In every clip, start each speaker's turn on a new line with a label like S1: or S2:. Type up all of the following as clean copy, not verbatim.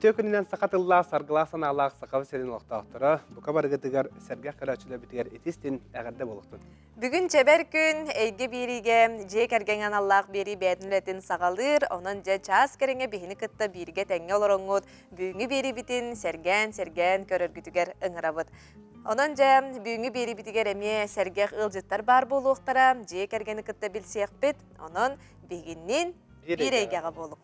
S1: Ütü gününden sakatıllah sargılasan alaq saqav serin oqtaqtıra. Buka bargıdıgar sergah karaçıla bitigar etistin əgərdə boluqtun.
S2: Бүгін чебер күн әйге бериге же кәрген аллах бери бәтінлетін сағалыр, онын же час кәріңе бейіні кітті беріге тәңе оларыңыд, бүгінгі бери бітін сәрген көріргітігер ыңырабыд. Онын же бүгінгі бери бітігер әме сәргех ылжыттар бар болуқтара, же кәргені кітті білсеқ біт, онын бейгіннен берейгеға болуq.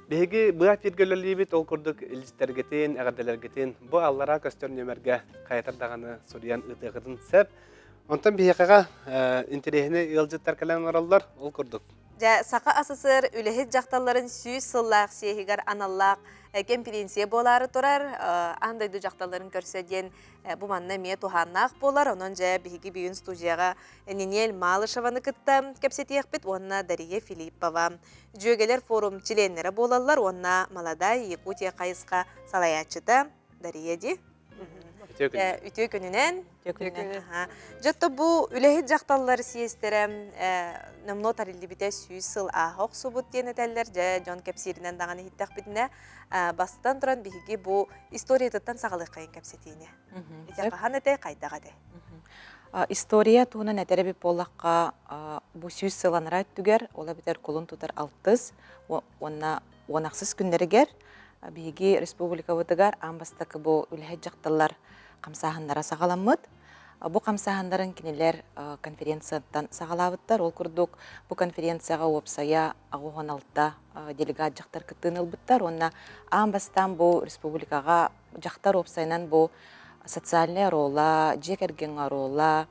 S1: Беги бұят ергелелебет ол күрдік ilistərgetin, əgərdelərgetin, bu allara көстер нөмерге қайтардағаны суриян ұтығыдың səb. Ondan bihəqəqa interehini ılcıtlar kələn orallar, ол күрдік.
S2: Сақа асысыр үлехет жақталарын сүйіз сыллақ сейхігар аналлақ конференция болары тұрар. Андайды жақталарын көрседен бұманна ме туханнақ болар. Онын жа бігі бүйін студияға Нинел Малышеваны күтті кәпсетияқ бет, онына Дария Филиппова. Жөгелер форум членлері болалар, онына Молодая Якутия қайысқа салаячыда Дария де. Үтө күнінен. Жотто бұл үлехет жақталары сиестерім намно тарилді біте сүйіз сыл ағық сұбыт ден әтәлілер жон кәпсерінен дағаны хиттақ бітіне бастан тұран бігі бұл историятыттан сағалық қайын кәпсетейіне. Қан әтәй қайдаға дәй.
S3: История туынан әтәрі біп болаққа бұл сүйіз сыланыра өттігер, ола бітер қолын тұтар алтыз, онақсыз күндерігер, бігі республика өтігер, амбастақы бұл үлехет жақталар қамсағындара сағаламыд. Бұл қамсағындарын кенелер конференцияттан сағалабыттар. Ол күрдік бұл конференцияға опсая ағуған алтта делегат жақтар күттін ұлбыттар. Онна амбастан бұл республикаға жақтар опсайынан бұл социальный рола, жекерген рола,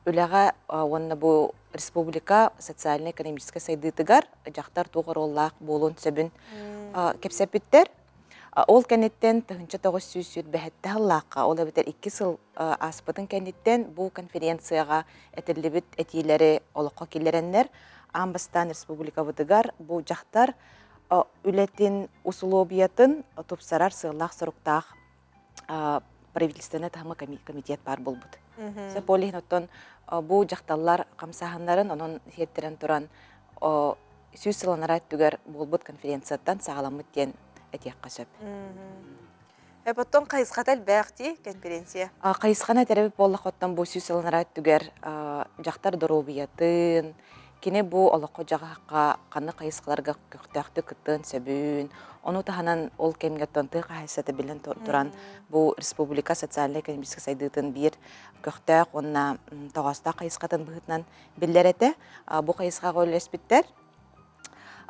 S3: үліға онна бұл республика социально-экономический сайдытыгар жақтар туғыр олақ болуын сөбін кепсепіттер. Ол кәнеттен тұхынча 900 сүт бәхетті аллаққа, ол әбітер 2 сыл аспытын кәнеттен бұл конференцияға әтірлібіт әтейлері олыққа келеренлер. Амбастан республика бұтығар бұл жақтар үлетін усулобиятын тұпсарар сығылақ сұрықтақ правительственный тағымы комитет бар бұл бұд. Сөп олейін оттон бұл жақталар қамсағындарын, оның сеттерін тұран сөз сыланар әттігер бұл бұд конференцияттан сағаламыт ден әтеққа сөп.
S2: Әпоттон қайысқатал бәқті конференция?
S3: Қайысқана тәрәбіп болық оттан бұл сөз сыланар әттігер жақтар дұробиятын, кене бұл олыққа жағаққа қаны қайысқаларға көқтәқті күттін сөбін, оны тағанан ол кемгеттон тұға әсеті білін тұран бұл республика социально-экономический сайдытын бір көқтәқ, онына тоғаста қайысқатын бұғытынан білдер әті. Бұл қайысқа қойлеспіттер.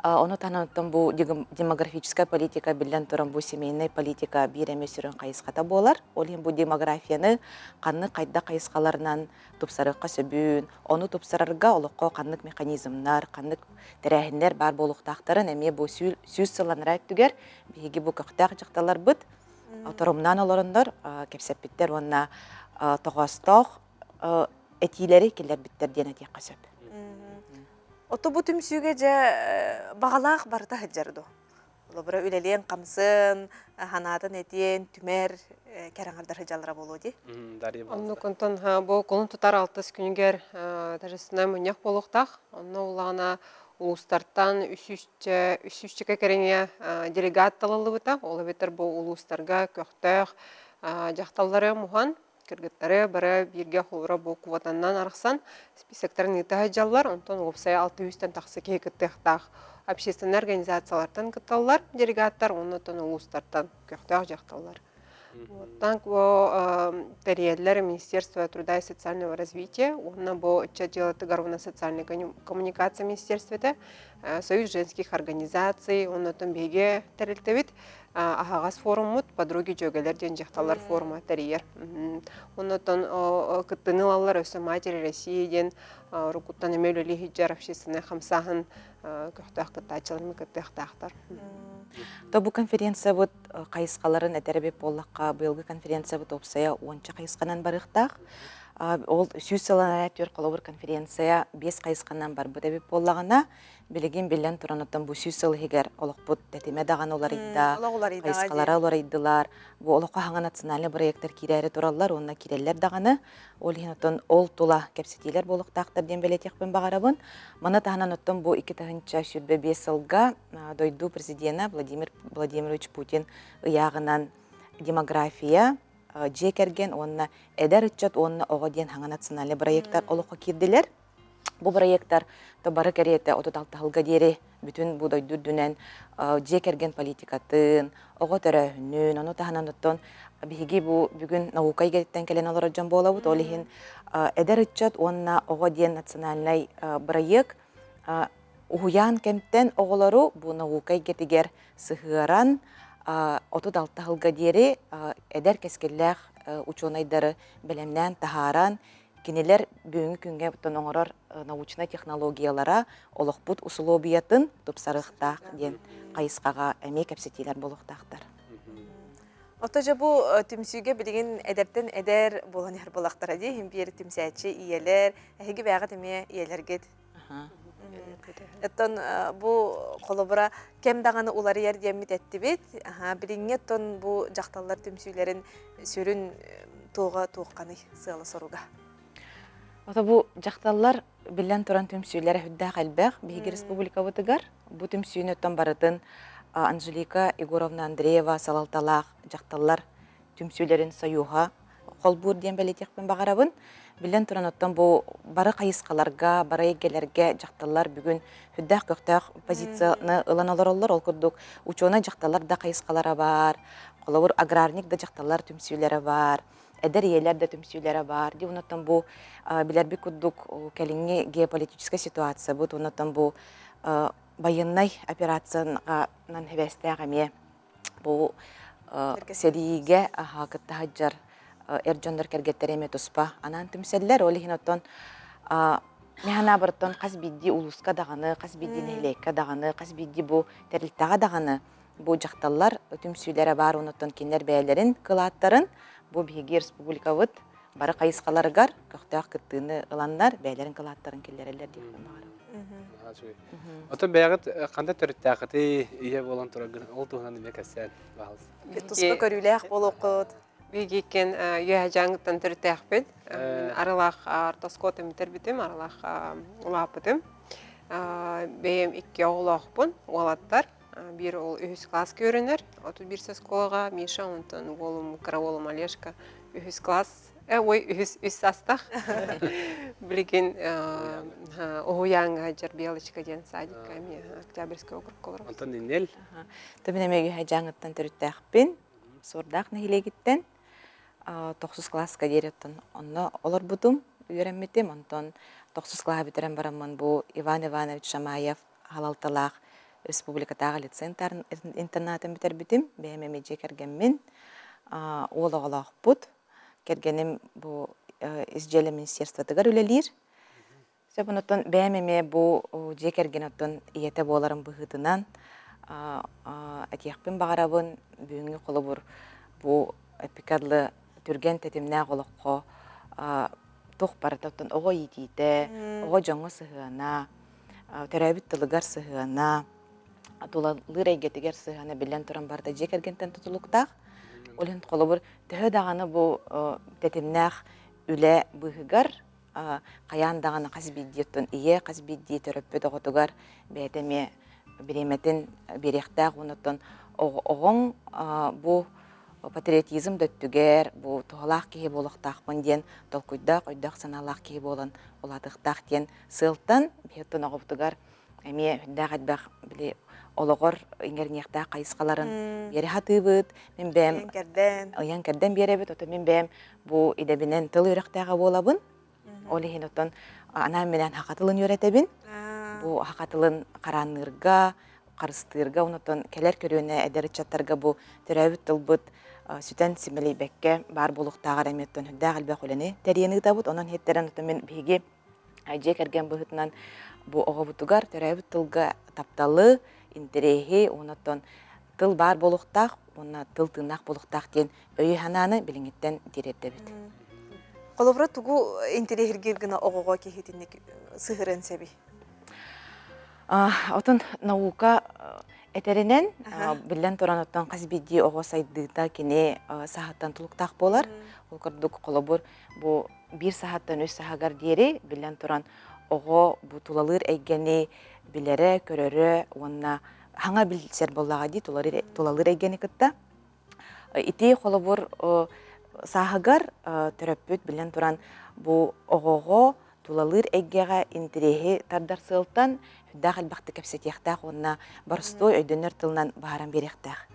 S3: Оны танытын бұл демографическая политика білден тұрын бұл семейный политика бір әме сүрін қайысқата болар. Олен бұл демографияны қанны қайда қайысқаларынан тұпсарыққа сөбін, оны тұпсарарға олыққа қанлық механизмнар, қанлық тәрәхіндер бар болуқтақтарын әме бұл сөз сыланыр әттігер, бейге бұл көқтақ жақталар бұд, тұрымнан оларындар, кепсеппеттер, онына тоғастақ әтейлері келер біттер ден әтеққа сөп.
S2: Ото бу түмсүгө же багалаах барда хаджарду. Олобра үлелен камсын, ханатын этен, түмер, кәраңардар хаджалара болу ди.
S4: Онну контон бу колун тутар 6 күнгер тажысына мөньяк болуктак. Онну улана улустардан үсүччекке кереңе делегат талылыбыта. Ол бетер бу улустарга көктөк жакталлары мухан. Кыргыттары бары бирге хура бу куватаннан арыксан списоктарын итаһа жаллар, онтон опсай 600-тен тақсы кекеттехтах общественный организациялардан кытталлар, делегаттар, онтон улустардан көктөк жакталлар. Оттан тәрелер Министерства труда и социального развития, онна бу отчет Гарвана социальной коммуникации министерствете, Союз женских организаций, онтон беге тәрелтебит Ағағас форумут, подруги жөгелерден жақталар форума тәрейер. Онытын күттінілалар өсі матери Россияден рукуттан емеулі хиджар общественный қамсағын көқтақ күттачылармен күттіқтақтар.
S3: Бұл конференция бұд қайысқаларын әтәрбеп болаққа бұйылғы конференция бұд опсая 10 қайысқанан барықтақ. Ол сүүс сылана төр қолабыр конференция 5 қайысқаннан бар бұда біп боллағына білеген білен тұрановтан бұл сүүс сылы егер олықпұт тәтеме даған олар идда, қайысқалара олар иддылар. Бұл олыққа хаңа национальный проекттер кирәрі тұралар, онына кирелер дағаны. Ол хинотон ол тула кәпсетейлер болықтақтыр ден белетекпен бағарабын. Маны тағынан оттон бұл 2-тағынча сүрбе 5 сылға дойду президена Владимир Владимирович Путин ұяғынан демография жекерген, онына әдәр үтчат, онына оға ден хаңа национальный проекттар олыққа кирділер. Бұл проекттар табары кәреті 36 жылға дері бүтін бұдай дүрдінен жекерген политикатын, оға төрәхінін, оны тағынан ұттон бігі бүгін наукай кәдеттен кәлен олар жан бола бұд, олығын әдәр үтчат, онына оға ден национальный проект ұғыян кәмттен оғылару бұл наукай кәтігер сығыран 36 жылға дері әдәр кәскелләқ ученайдары білімнен тахаран, кенелер бүгінгі күнге бұттан оңырар научный технологиялара олықпұт ұсылобиятын тұпсарықтақ ден қайысқаға әме кәпсетейлер болықтақтар.
S2: Ота жа бұл түмсүйге білген әдәрттен әдәр болан әр болақтар әде, бір түмсәтші иелер, әйгі бәғі деме иелергет. Эттон бұл қолыбыра кем дағаны улары ер демет әтті бет, біліңе тон бұл жақталар түмсүйлерін сөрін туға туыққаны сығалы соруға.
S3: Ота бұл жақталар білен тұран түмсүйлері хүдді қалбәқ, бейгі республика бұтығар. Бұл түмсүйін өттен барытын Анжелика Егоровна Андреева салалталақ жақталар түмсүйлерін сайуға қолбур ден бәлетекпен бағарабын. Білен тұран оттан бұл бары қайысқаларға, бары егелерге жақталар бүгін хүддәқ көқтәқ позицияны ылан олар олар, ол күрдік учена жақталар да қайысқалары бар, қолауыр аграрник да жақталар түмсүйлері бар, әдір иелер да түмсүйлері бар. Де ұнаттан бұл білербі күрдік кәліңе геополитическая ситуация бұд, ұнаттан бұл байыннай операциянан хевестәғ әме бұл сәдейге күтті хаджар эрджондар кергеттереме туспа анан түмселлер ол хиноттон механа бартон каз бидди улуска даганы, каз бидди нейлекке даганы, каз бидди бу терилтага даганы бу жакталлар түмсүйлери бар уноттон кинер бээлерин кылааттарын бу биги республикабыт бары кайыскаларгар көктөк кыттыны ыланнар бээлерин кылааттарын келлерелер деп багар.
S1: Ото бәгыт кандай төрөттәкыты ие болон турагын ол туган неме кәсән баалыс.
S2: Туспа көрүләк болуқыт.
S4: Бейгекен үйәжаңыттан түртәқпет. Арылақ артаскотым тербітім, арылақ ұлапытым. Бейім 2 оғылақпын, оғалаттар. Bir ol ühüs klas görünür. 31 skolaga Миша онтон голум Караолум Олежка ühüs klas. Ühüs sastaq. Билген оғуяңа жарбиялычка ден садикка Октябрьский округ колор.
S1: Антон Нинел.
S3: Төбінеме үйәжаңыттан түртәқпен, сордақ нәхилегіттен. 9 класска дереттен онны олар будум үйренметем, онтон 9 класска битерен барамын бу Иван Иванович Шамаев халалталақ республикатағы лицей интернатын битер битим, бәймеме жекергенмен ол оғалақ бұд, кергенім бу изжелі министерстватығар үлелер. Сөпін оттон бәймеме бу жекерген оттон иеті боларын бұғытынан әтияқпен бағарабын бүйінгі қолы бұр бу эпикадлы түрген тетімнә қолыққо тоқ барататтан оға етейті, оға жоңы сығына, төрәбіт тылығар сығына, тулалыр әйгетігер сығына білен тұран барда жекергентен тұтылықтақ. Олын қолы бұр түхі дағаны бұл тетімнәқ үлі бұғығар, қаян дағаны қазбиддеттін ие, қазбидді төрөппі доғытығар бәйтеме біреметін беректәқ ұнытын оғын бұл патриотизм дөттүгер, бұл туғалақ кейі болықтақпын ден, толкуйдақ, ойдақ саналақ кейі болын оладықтақ ден сылтын, бейттін оғыптығар, әме хүндақ әдбәқ біле олығыр иңернеқтақ қайысқаларын бері хатыбыд, мен бәм ұян кәрден бері бет, оты мен бәм бұл едебінен тыл үйректәға болабын, олы хен оттын анам менен хақатылын үйретебін, бұл хақатылын қаранырға, қарыстырға, онытын кәлер көріуіне әдәрі чаттарға бұл түрәбіт тылбыт, сүтен симелей бәкке бар болуқтағар әметтен хүнді қалбәқ өлені тәрені табыт, онын хеттерін мен бейге әжек әрген бұғытынан бұл оға бұтығар түрәбіт тылға тапталы, интерехи, онытын тыл бар болуқтақ, оны тыл тыңнақ болуқтақ ден өйі хананы біліңеттен дерерді біт.
S2: Қолыбыра тугу интерехиргир гына оғоға кехетіннік сығырын сәби.
S3: Отын наука этеринен
S2: Аха.
S3: билен туран оттан казбиди ого сайдыта кене сахаттан тулуктак болар. Ол көрдүк колобур бу 1 сахаттан 3 сахагар диери билен туран ого бу тулалыр эйгени билере көрөрө онна хаңа билсер боллага ди тулалыр эйгени кытта. Ити колобур сахагар төрөппүт билен туран бу огого тулалыр эйгега интерехи тардар сылтан хүддах албахты кепсетияхтах онна барстой өйдөнөр тылынан бааран берехтах.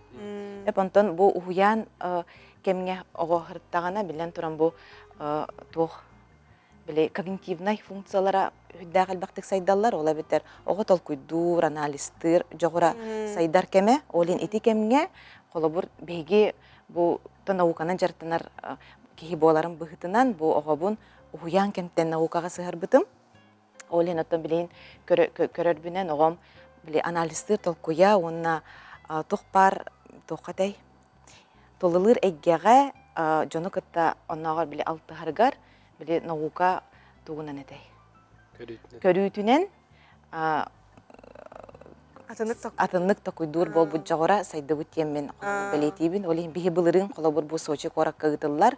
S3: Онтон бу ухуян кемге ого хырттагана билен туран бу тух биле когнитивный функциялара хүддах албахтык сайдаллар ола бетер ого толкуйдур анализтер жогура сайдар кеме олин ити кемге колобур беги бу науканын жартынар кихи боларын быхытынан бу огобун ухуян кемтен наукага сыгырбытым. Олин оттон билейин көрөрбүнен огом биле анализтер толкуя онна тухпар тухатай толылыр эггеге жону кытта оннагар биле алтыхаргар биле наука тугунан этэй. Көрүүтүнен атыннык токуйдур болбут жогора сайдыбыт теммен белетибин олин биһи былырын колобур бу сочи корак кыгытыллар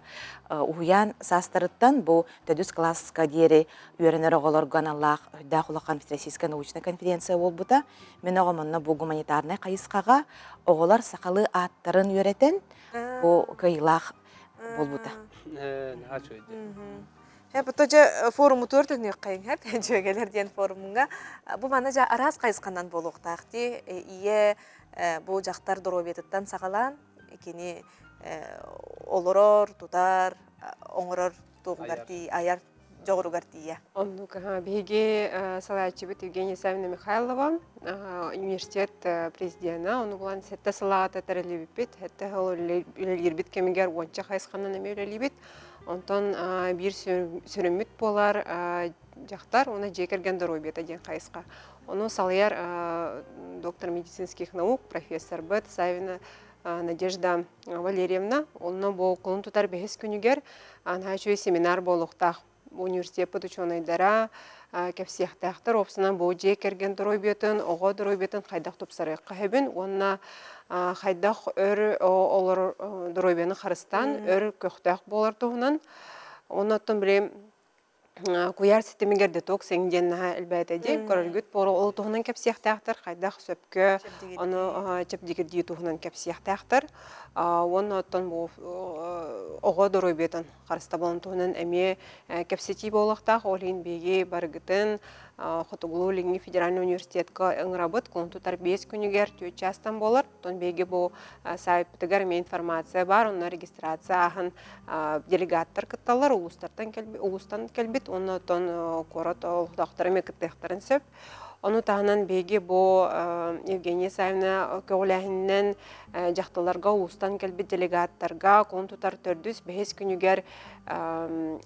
S3: уян састарыттан бу төдүс класска диери үйрөнөр оголор ганаллах да кулакан всероссийская научная конференция болбута мен огомонно бу гуманитарный кайыскага оголор сакалы аттарын үйрөтен бу кыйлах болбута.
S2: Бұтыжа форумы төртігіне қайын әп, жөгелер ден форумыңға. Бұл мана жа арас қайысқандан болуқтақты, ие бұл жақтар дұробетіттен сағалан, екені олырор, тұтар, оңырор тұғығарты, аяр жоғыруғарты ие.
S4: Оннука беге салаячыбыт Евгения Савина Михайлова, университет президиана, оны бұлан сәтті салағата тәрелебет, әтті үлелербет кемегер онча қайысқаннан әмеулелебет. Онтон бир сөрөмүт болар жақтар, оны жекерген дұройбет аден қайысқа. Оны салаяр доктор медицинских наук, профессор Бет Савина Надежда Валерьевна, оны бұл құлын тұтар бәхес күнігер, анхайшуй семинар болуқтақ университет ученыйдара кепсияқтақтар, опсынан бұл жекерген дұройбетін, оға дұройбетін қайдақ тұпсары қағыбын, онына хайдах өр олар дұройбені қарыстан, өр көқтақ болар тұғынан. Оннаттың білем куяр системегер детокс еңден әлбәт әден, көрілгіт боры ол тұғынан кәпсияқтақтар, қайдақ сөпкі, оны чәпдегердей тұғынан кәпсияқтақтар. Оннаттың оға дұройбетін қарыста болын тұғынан әме кәпсети болықтақ, олын беге барғытын, Хотуглу Лигни федеральный университетка ыңрабыт, күн тұтар 5 күнігер түйет частан болар. Тон беге бұл сайыптығар мен информация бар, онна регистрация ағын делегаттар кытталар, улустан келбет, онна тон корот олықтақтары мен кыттықтарын сөп. Оны тағынан беге бұл Евгения Савина көләхіннен жақтыларға улустан келбет делегаттарға күн тұтар 4-5 күнігер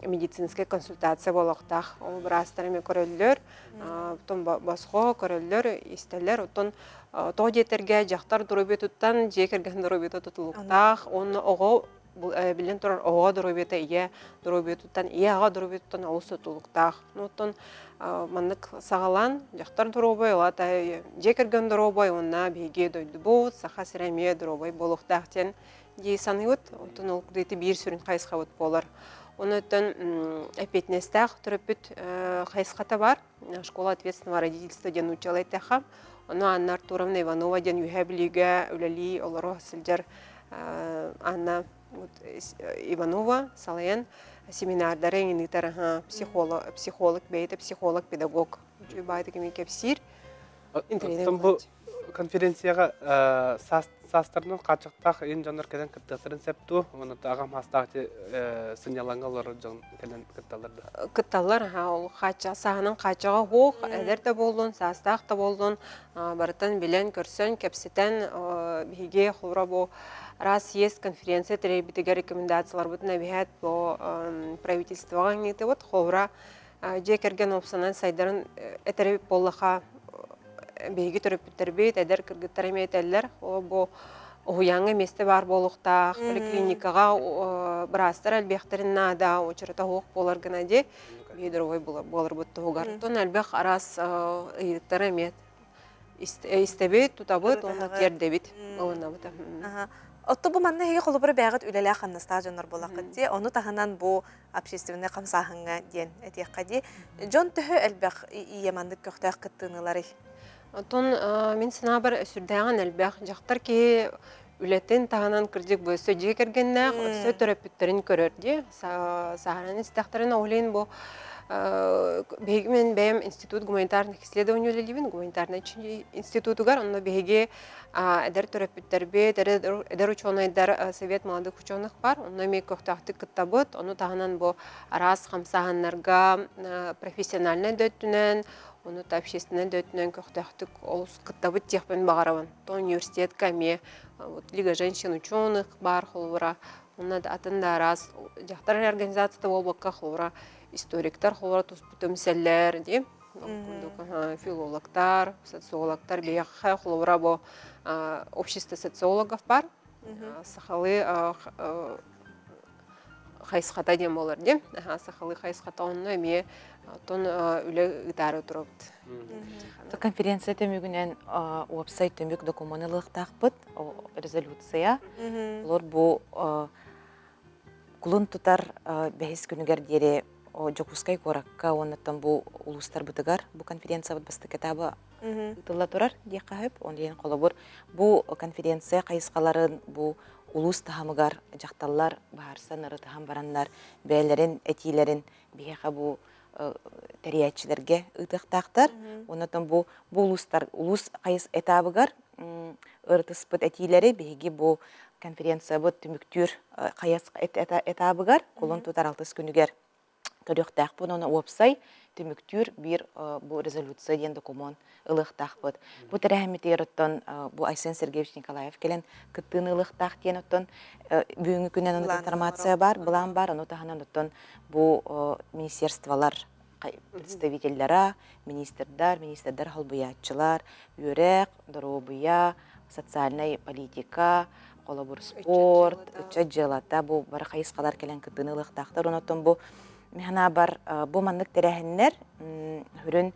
S4: медицинская консультация болуқтақ. Ол бір астарымен көрілілер, бұтын басқо көрілілер, истелер, ұтын тоқ детерге жақтар дұрыбет ұттан, жекерген дұрыбет ұтылықтақ. Оны оғы білен тұрар оға дұрыбеті ие дұрыбет ұттан, ие аға дұрыбет ұттан ауыз ұтылықтақ. Ұтын мандық сағалан, жақтар дұрыбай, олата жекерген дұрыбай, онна бейге дөйді бұл, сақа сіреме дұрыбай болуқтақтен дей санығыт, ұтын ол күдейті бір сүрін қайысқа өт болар. Оны өттен әпетнестақ түріппіт қайысқата бар, школа ответственного родительства ден учалай тәқам. Оны Анна Артуровна Иванова ден үйәбіліге үләлі олары сілдер Анна Иванова салайын семинардары еңінітар психолог бейті, психолог, педагог байды кеме кепсир.
S1: Бұл конференцияға састырынан қачықтақ ең жанар кәден кіттақтарын сәпту, оны ағам хастақты сыняланға олар жан кәден кітталарды.
S4: Кітталар, сағының қачыға хоқ, әдерді болдың, састақты болдың, барытын білен, көрсен, кәпсетен, бейге құлыра бұл раз есть конференция, требетіге рекомендациялар бұтын әбейет бұл правительствоға еңеті бұд, құлыра жекерген опсынан сайдарын әтәребіп болыға бейгі түріппітер бейт, әдер кіргіттер әмет әлілер. Бұл Оуяңы месте бар болуқтақ, поликлиникаға бірастар әлбектерін нада, очырыта хоқ болар гына де, бейдір ой болар бұтты оғар. Тон әлбек арас үйіктері мет. Истебет, тутабыт, оны тердебет.
S2: Отто бу манна хеге холубары бәгыт үлелә ханныста жонор болақы де, оны тағынан бу общественный қамсағынға ден әтеққа де. Жон түхі әлбәқ иемандық көқтәқ кыттынылары.
S4: Тон мен сына бір сүрдәған әлбәқ жақтар ке үлеттен тағынан кірдік бұл сөйдегі кергеннәқ, сөй төрөпүттерін көрір де. Сағаран істіқтарын оғылейін бұл беги бәйім институт гуманитарных исследований левин гуманитарный институтугар онно беги эдер төрөпүттербе эдер ученыйдар совет молодых ученых бар онно ме көктахты кыттабыт ону тагынан бу арас камсаганнарга профессиональный дөттүнен ону та общественный дөттүнен көктахты олус кыттабыт техпен багарабын то университет каме вот лига женщин ученых бар холура онна атында арас жактар организацияда болбакка холура историктар холора туспутумселлер ди филологтар, социологтар бияха холора бо общество социологов бар. Сахалы хайсхата дем болар ди. Сахалы хайсхата онны ме тон үле итары турабыт.
S3: То конференция төмүгүнен веб-сайт төмүк документалык тақпыт резолюция. Лор бу кулун тутар бәхис күнүгер дере Жокускай коракка оннаттан бу улустар бытыгар бу конференция басты китабы ытылла турар дияқахып онлайн колобур бу конференция кайыскаларын бу улус тахамыгар жакталлар баарсан ыры тахам бараннар бээлерин этилерин бияка бу тариятчилерге ытыктактар оннаттан бу улустар улус кайыс этабыгар ыртыспыт этилери биги бу конференция бу түмүктүр кайыс этабыгар колон тутар 6 күнүгер көрөктәк бу оны веб-сайт төмүктүр бир бу резолюция ден документ ылыктакпыт. Бу терәһмитер оттон бу Айсен Сергеевич Николаев келен кыттын ылыктак ден оттон бүгүнкү күннен информация бар, булан бар, аны таханан оттон бу министерстволар представительләре, министрдар, халбыятчылар, үрәк, доробыя, социальная политика, колобур спорт, чаҗалата бу бар кайыскалар келен кыттын ылыктактар, онотон бу механа бар бу маннык терәһеннәр хүрен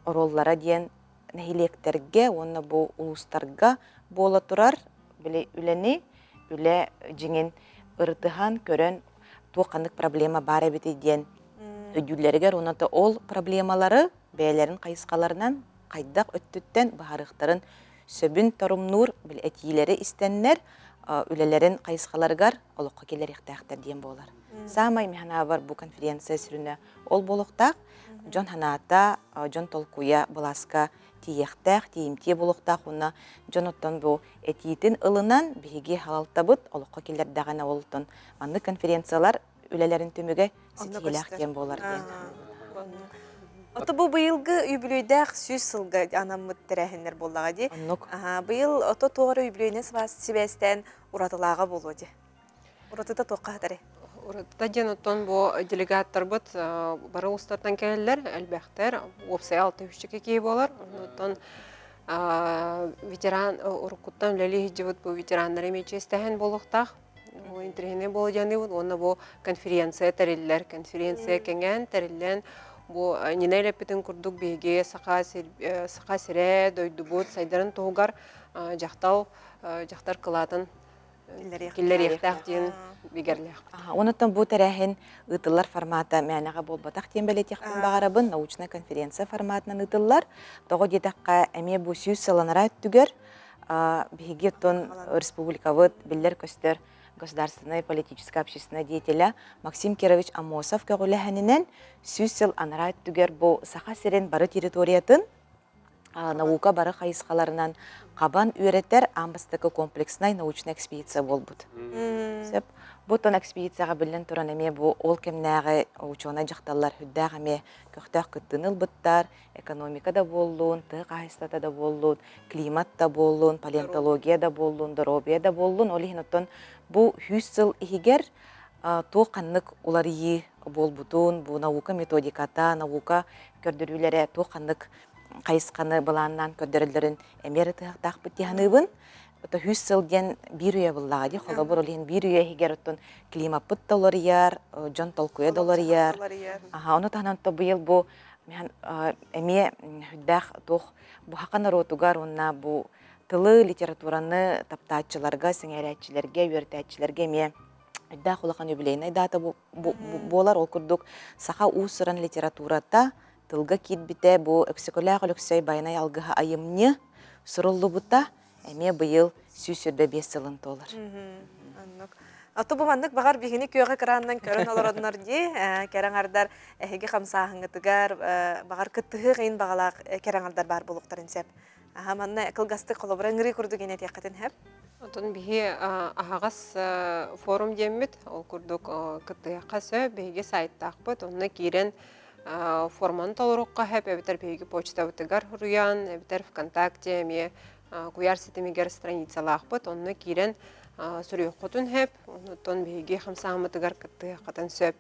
S3: ороллара диен нәһилектерге, онны бу улустарга бола турар, биле үләне, үлә җиңен ыртыхан көрән туаканлык проблема бар бите диен өдүлләргә, онны ол проблемалары бәяләрен кайыскаларынан кайдак өттүттән баһарыктарын сөбүн тарумнур бил этиләре истәннәр үләләрен кайыскаларгар олыкка келер ихтәхтәр диен болар. Самай механа бар бу конференция сүрүнә ол болуктак, жон ханата, жон толкуя буласка тиехтәх, тиемте болуктак, уна жон оттон бу этитин ылынан биге халалтабыт, олыкка келер дагана олтон. Аны конференциялар үләләрен төмөгә ситиләх кен болар диен.
S2: Ото бу быйылгы юбилейдәк 100 сылга анамыт терәһеннәр буллага ди. Быйыл ото тоғры юбилейне себәстән уратылага болу ди. Уратыда тоққа таре.
S4: Уратыда ден оттон бу делегаттар бут бары устардан келелер, әлбәхтер, опсай 6-3 кей болар. Оттон ветеран урукуттан ләли җибет бу ветераннар мечестәһен болуктак. Бу интерне болу җаны бу, оны бу конференция тәрелләр, конференция кеңән тәреллән бу нинәле битен курдук беге сака сире дойдубут сайдарын тугар жактар кылатын киллерехтак ден бигерлек.
S3: Онотон бу терәһен ытыллар форматы мәнәгә болбатак тем белетехтен багарабын научная конференция форматынан ытыллар. Того дитакка әме бу 100 сыланара түгер биге тон республикавыт биллер көстер государственная политическая общественная деятеля Максим Кирович Амосов көгүләһеннән 100 сыл анара түгер бу саха сирен бары территориятын наука бары кайыскаларынан кабан үйрәтер амбастыкы комплексный научная экспедиция болбут. Сеп бу тон экспедицияга билен туран эме бу ол кемнәгы ученый жакталлар хүддәгәме көктәк кыттыныл буттар, экономикада боллун, тыгайстата да боллун, климатта боллун, палеонтологияда боллун, доробияда боллун, олихнотон бу 100 сыл игер тоқанлык уларыйы болбутун, бу наука методиката, наука көрдөрүләре тоқанлык кайысканы баланнан көдөрөлдөрүн эмери тыактак битиһаныбын это 100 сыл ден бир үйе буллага холобор олен бир үйе хигер оттон климапыт долларияр, жон толкуя долларияр. Аха, оны тананто быйыл бу мен эме хүддах тох бу хакана ротугар онна бу тылы литератураны таптаатчыларга, сеңерәтчиләргә, үертәтчиләргә ме хүддах улахан юбилейный дата болар ол курдук саха усыран литературата тылга китбите бу эксекуляк өлөксөй байнай алгыха айымны суруллу бута эме быйыл сүйсүрдө 5 сылын толар.
S2: Аты бу мандык багар бигини күйөгө кыраандан көрөн олороднор ди, кераңардар эһиги хамсаахыңытыгар багар кыттыгы кыйын багалаак кераңардар бар булуктарын сеп. Аха манна кылгасты колобура ыңырый курду гене тиякатын хеп.
S4: Отон биһи аһагас форум деммит, ол курдук кытыякка сө биһиги сайттаакпыт, онна кирен форманы толорукка хеп, эбитер биһиги почта бытыгар хуруян, эбитер ВКонтакте, эме куяр сетемигер страницалаакпыт, онна кирен сурюхотун хеп, онтон биһиги хамсаамытыгар кытыяккатын сөп.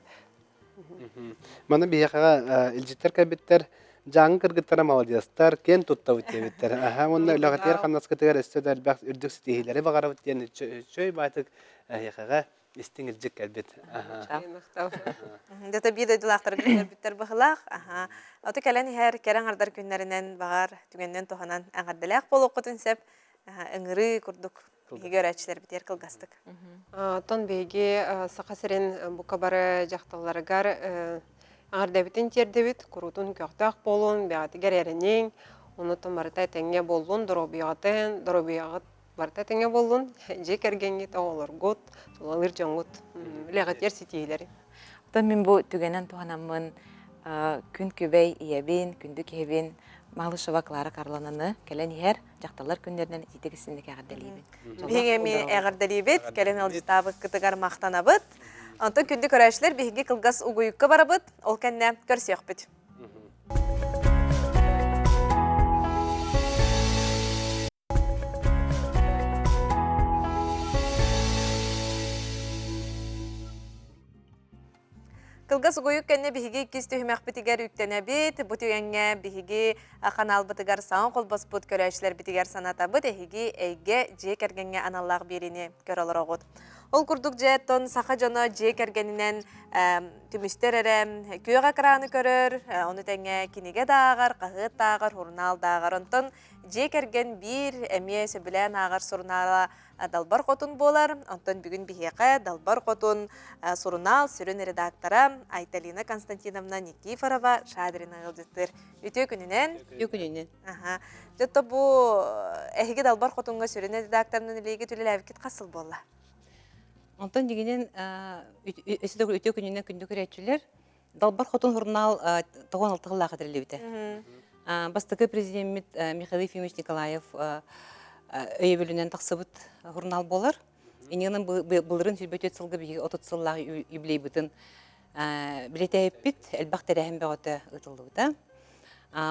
S1: Мана бияга илжиттер кабиттер жаңы кыргыттара молодецтар кен туттабыт дебиттер. Аха, онда логотер канаскытыгар эстедер бак үрдүк стихилери багарабыт ден чөй байтык яхага истиңилжик келбит. Аха.
S2: Дата биде дулактар биттер бахылак. Аха. Аты келен һәр кераңардар күннәреннән багар түгәннән тоханан аңгадылак болукытын сеп ыңырый курдук. Игөрәчләр битер кылгастык.
S4: Тон беги сақасырен букабары жақталарыгар ағардабитин тердебит, курутун көқтақ болун, беғаты гәрерінен, оны томарытай тәңе болун, доробияғыт барытай тәңе болун, жек әргенгет оғылыр год, солалыр жоңғыт, ләғатер сетейлері.
S3: Тон мен бу түгенен туханамын күн күбей иебин, күндүк иебин, Малышева Клара Карлананы келен һәр жакталар күннәреннән итегесиннек әгәрдәлибин.
S2: Бигеми әгәрдәлибит, келен алҗитабы кытыгар мактанабыт. Антон күндү көрәшләр биһиге кылгас угуйукка барабыт, ол кәннә көрсәк бит. Кылгас угуйук кәнне биһиги кис төһмәк битигәр үктәнә бит, бу төгәнгә биһиги канал битигәр саң колбас бут көрәшләр битигәр саната бит, эһиги әйгә же кергәнгә аналлар бирине көрәләр огыт. Ол курдук жеттон саха жона же кергәненнән түмүстәрәм күйөгә краны көрөр, оны тәңгә кинеге дагар, кагыт дагар, журнал дагар. Онтон же керген бир эмиесе белән агар сурнала далбар котун болар. Онтон бүгүн биһиге далбар котун сурнал сүрүн редактора Айталина Константиновна Никифорова Шадрина ылдыттыр. Үтө күнүнен. Аха. Жотто бу эһиге далбар котунга сүрүн редакторунун илеги түлеләвкит касыл болла.
S5: Онтон дегенен өсөдөгү өтө күнүнөн күндү көрөчүлөр далбар хотун журнал 96 жылга кадерлебите. Бастыкы президент Михаил Ефимович Николаев өйбөлүнөн таксыбыт журнал болар. Иненин былырын сүрбөтөт сылгы биги 30 жылга юбилей бутун билетеппит элбактерем бөгөтө ытылды.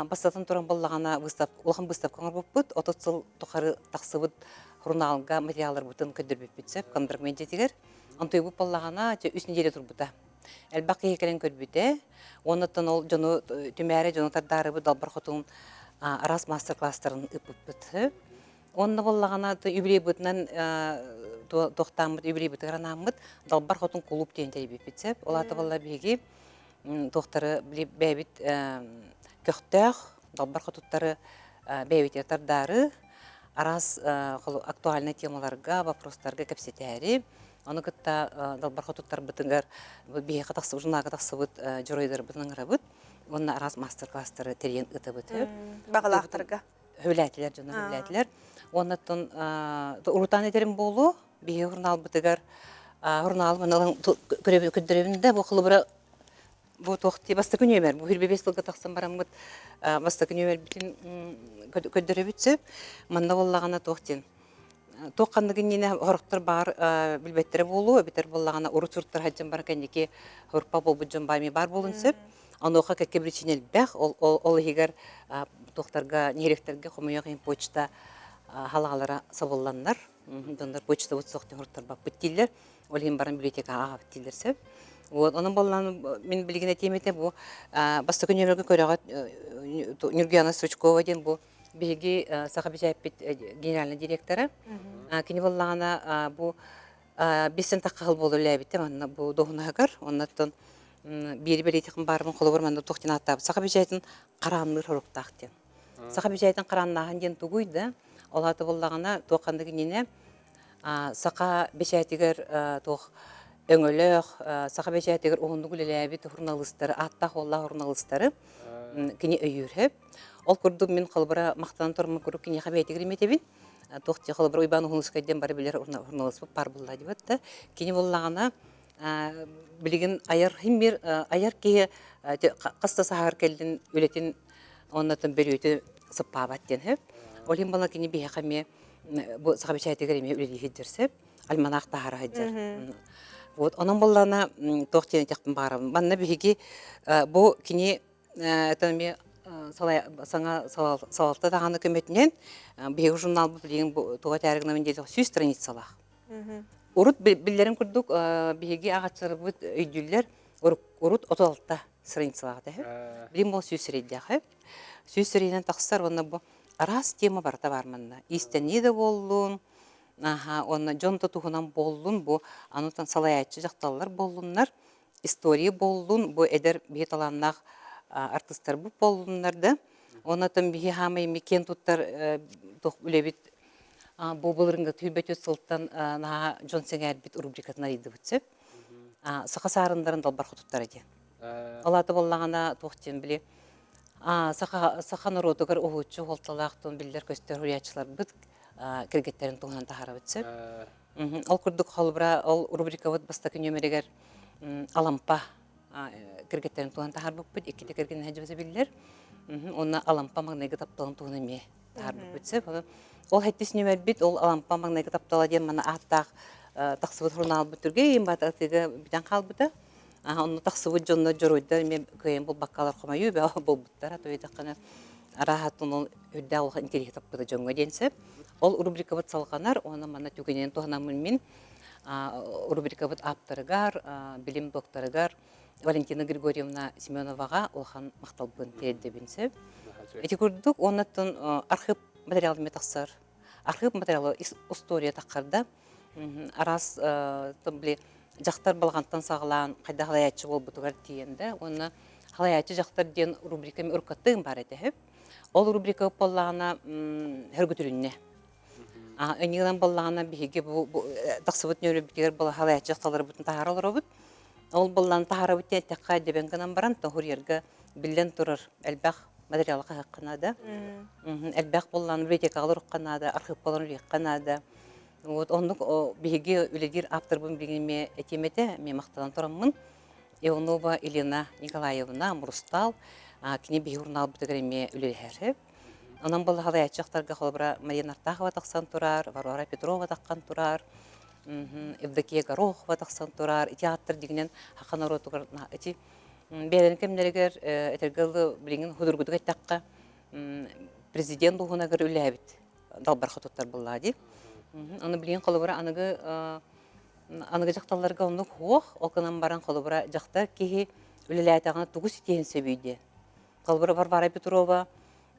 S5: Бастатын туран боллагана улхан выставкалар болуппут 30 жыл тохары таксыбыт журналга материалдар бутын көдөрбүп битсеп, кондырг медиатигер. Антый бу боллагана үс неделе турбута. Элбак екелен көрбүтө. Онотон ол жону түмәре жону тардарыбы далбар хотун арас мастер-класстарын ыппыт. Онда боллагана юбилей бутунан тохтамыт юбилей бутыгранамыт далбар хотун клуб тентербип битсеп. Олаты болла биги тохтары бебит көктөх далбар хотуттары бебит тардары арас актуальный темаларга, вопростарга кепсетәри. Аны кытта далбар хотуттар бытынгар бие катаксы журнага катаксыбыт жоройдыр бытынгырабыт. Онна арас мастер-класстары терен ытыбыт.
S2: Багалактарга.
S5: Хөләтләр, жана хөләтләр. Оннан урутан этерим болу, бие журнал бытыгар журнал менен көдөрөбүндө бу кылыбыра бу тохти басты күнөмөр. Бу 25 жылга таксам барамыт басты күнөмөр бүтүн көдөрөбүтсөп, манда боллагана тохтин. Тоққандығын хорықтар бар білбеттері болу, бітер болағана ұры-тұрттар хаджан бар кәнеке хорпа болбы жон байми бар болын сөп. Аны оқа кәтке бірічінел бәқ, ол егер тоқтарға, неректерге қомаяғын почта халағалара сабылланлар. Дондар почта бұт соқтың хорықтар бақ бүттейлер, ол ең барын библиотека аға бүттейлер сөп. Оның болағаны мен білген әтемете бұл басты күн өмірге көріға Нюргияна Сучкова ден бұл биһиги саха бижайппит генеральный директоры. Кини боллагана бу бисен таккал болу ләбитте манна бу дохнагар оннаттан бири тикин барын холобор манда тохтина аттап саха бижайтын каранныр хоруктактен. Саха бижайтын караннахан ден тугуйда олаты боллагана токандыгы нене саха бижайтыгер тох өңөлөк саха бижайтыгер оңдугу ләбит журналисттары атта холла журналисттары кини өйүрөп ол курду мен холбора мактан турма куру кини хабайтыгыр метебин тохти холбор уйбан хунускайден бары билер журналист пар булла дибат да кини боллагана билген аяр химмер аяр ки каста сахар келдин үлетин оннатын берүүтү сыппабаттен хеп олим бала кини бие хаме бу саха бижайтыгыр эме үледи хиддерсеп альманах тахара хиддер вот онон боллана тохтен тяктын барам манна биги бу кини этами саңа салалта таганы көмөтүнен биги журнал билген бу туга тарыгына мен деди 100 страницалах урут биллерин курдук биги агачыр бут өйдүллер урут 36 страницалах да билим бу 100 среддях 100 средден таксар онна бу раз тема барта барманна истени да болдун онна жонто тухунан болдун бу анутан салаячы жакталар болдуннар история болдун бу эдер беталаннак артисттар бу болдуннар да онатан бихи хамай мекен туттар тох үлебит бу булырынга түйбөтө сылттан на жон сеңер бит рубрикасына иди бутсеп саха сарындарын далбар хутуттар эди алаты боллагана тохтен биле саха народугар оочу холталактын биллер көстөр хуячылар бит киргеттерин туган тахара бутсеп ал курдук холбра ал рубрика вот бастакы нөмерегер алампа киргеттерин туган тахар буппут икките кирген хажыбысы биллер онна алампа магнайга тапталын туган эме тахар буппутсеп ол хеттис нөмер бит ол алампа магнайга таптала ден мана аттак таксыбыт журнал бүтүрге эм бататыга битен калбыта онно таксыбыт жонно жоройда эме көйен бул баккалар комаю бе болбуттар атойдакана рахатын үддә ул интерес тапты жонго денсеп ол рубрика бут салганар оны мана түгенен туганамын мен рубрика бут авторыгар билим докторыгар Валентина Григорьевна Семеновага олхан макталбын тедебинсеп эти курдук оннан архив материал метаксар архив материалы история таккарда арас томбле жактар балгантан саглан кайда халаячы болбутугар тиенде оны халаячы жактар ден рубрика уркаттын бар эте ол рубрика боллагана хөргөтүрүнне өнигдан боллагана биге бу таксыбыт нөрөбүтер бала халаячы жакталар бутун тааралар бут ол боллан тахара бутте такка дебен канан баран то хурьерга биллен турар элбах материал хакканада элбах боллан библиотекалар укканада архив болан укканада вот ондук биге үледир автор бун бигеме этемете мен мактадан тураммын Ионова Елена Николаевна Мурстал кини би журнал бутегеме үледер анан болла халаячы жактарга холбра Марина Артахова таксан турар Варвара Петрова таккан турар Евдокия Горохова таксан турар театр дигенен хаканар отугар эти берен кемнергер этергел билген худургудуга такка президент угунагар үләбит далбар хатуттар буллади аны билген колобра аныгы жакталарга онук хох окунан баран колобра жактар кихи үлеләтагына тугус тиен себүйде колобра Варвара Петрова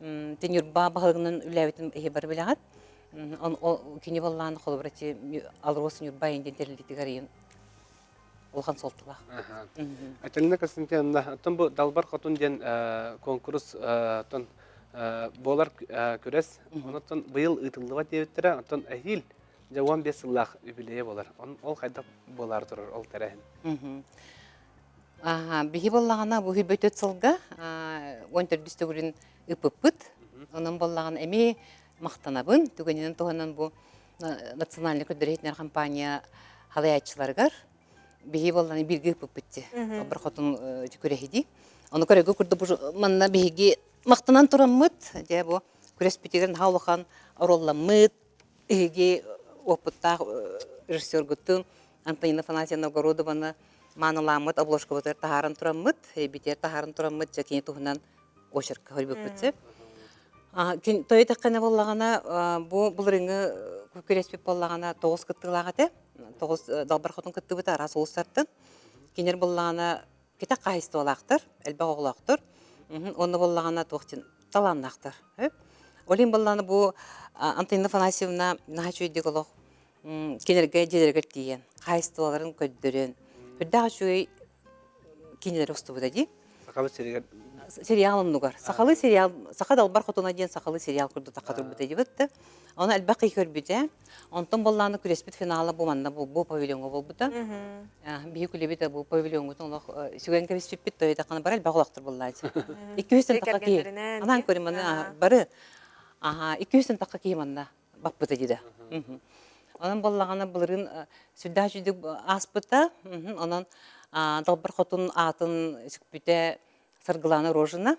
S5: тенюрба багыгынан үләбитин бар билгат он кини болланы холбрати алросын юрбайын дентерлитигарин олхан солтула.
S1: Ателне касынтянда тон бу далбар хотун ден конкурс тон болар көрәс. Онтон быел ытылдыва дебеттер, тон әһил жаван 5 лах юбилее болар. Ол кайда болар турар ол тарахын.
S5: Биги боллагана бу хибөтөт сылга 14 күрүн ыпыппыт. Онун боллаган эми мактанабын түгенен туганан бу национальный көдөрөйтнер компания халаячыларгар биги болланы бирге ыпыппытти. Бир хотун көрөһиди. Аны көрөгө курду бу манна биги мактанан тураммыт. Же бу күрөспүтеген хаулахан оролламыт. Биги опытта режиссер гөтүн Антонина Афанасьевна Городованы маналамыт обложка бутер тахарын тураммыт. Битер тахарын тураммыт жакин тугунан очерк хөрбөппүтсеп. Той таккана боллагана бул реңе күкөрөспүп боллагана 9 кыттылагате 9 далбар хотун кыттыбыт арасы улстаттын кинер боллагана кете кайсты балактыр элбак оглактыр оны боллагана токтин таланнактыр Олин балланы бу Антонина Афанасьевна нахачуйдик олох кинерге жедергер тиен. Хайстыларын көддөрөн. Күрдәгә шуй кинелер устубуда ди.
S1: Сакалы серегер.
S5: Сериалым нугар. Сахалы сериал, саха далбар хотуна ден сахалы сериал курду такатыр бите дибетте. Аны албакы көрбүтә. Онтон болланы күреспит финалы бу манна бу павильонга болбута. Бии күлебите бу павильонга олох сүгән кебис бит той таканы бар албагылактыр боллай. 200 такка ки. Анан көрүм аны бары. 200 такка ки манна баппыта диде. Анан боллаганы булырын сүддә жүдүк аспыта. Анан далбар хотун атын сүкбүтә саргыланы рожина,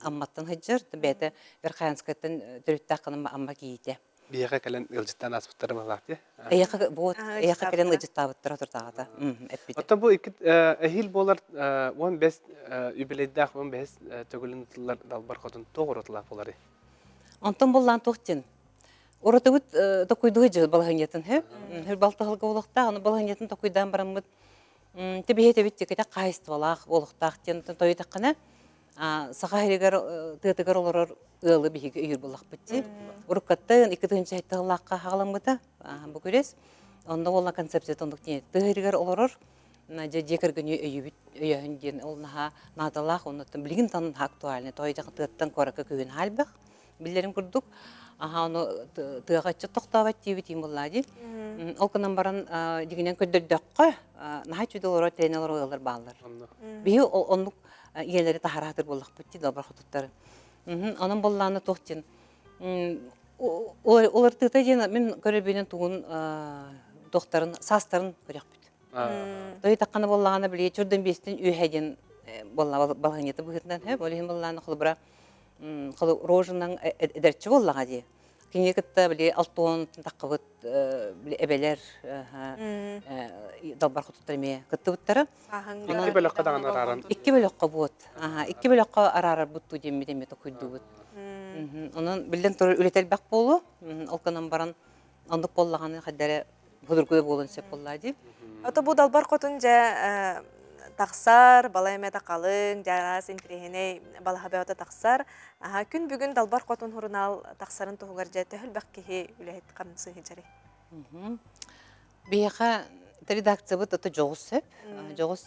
S5: амматтан хаджар, бәті Верхаянскаттан дүріттақының амма кейді.
S1: Бияға кәлен ылжыттан аспыттары мағлақ, де?
S5: Аяққа кәлен ылжыттабыттыра тұртағыда.
S1: Отта бұл әхил болар 15 үбілейдақ 15 төгілін ұтылар далбар қотын тоғыр ұтылақ болары.
S5: Онтан боллан тоқтен. Ораты бұд тоқуйдығы жыл балғанетін. Хөр балтығылғы олықта, оны балғанетін тоқуйдан барамыд. Тебейте битте кете қайысты балақ, олықтақ, тойы таққана. Сақа херегер тыгыр олорор ылы биһиге үйір болақ бітті. Уруккаттын 2-нче айттығылаққа хағаламыда бұ көрес. Онда олна концепция тондық дейін. Тыгыргер олорор жекер күні өйіхін дейін. Ол наға надалақ, оннаттың білгін танын актуальны. Тойы жақын тыгыттан қораққа күйін халбақ. Білдерін күрдік. Оны тыгачы тоқтават дейбі дейін болады. Ол күнен баран дегенен көддірдіққа наға чүйді олар тренерлер ойылар бағалар. Бейі онлық иелері тахаратыр болақ бітті далбар құтыттары. Оның болланы тоқтен. Олар тыгта дейін мен көребейінен туғын тоқтарын, састарын көрек біт. Той таққаны боллағаны біле чүрден бестен үйхәден балғанеті бұғытынан олеген болланы құлы бұра рожынан әдәртші боллаға де. Кенекітті біле алтуын таққыбыт әбелер далбар құтыттарыме күтті бұттары.
S1: Екі бөліққа дағын араран.
S5: 2 бөліққа бұд. 2 бөліққа арарар бұтту деметі құйды бұд. Оның білден тұры өлетел бәк болу. Олқынан баран андық боллағаны қаддары бұдыргөй болын сеп болла деп.
S2: Ото бу далбар қотын жа тақсар, бала еме тақалың, жарас интерегіне балаға бәуата тақсар. Күн бүгін далбар қотын хұрынал тақсарын тұғығар жа төхіл бәк кеге үләйт қамсы хеджары.
S5: Бейіға редакция бұд, ото жоғыз сөп. Жоғыз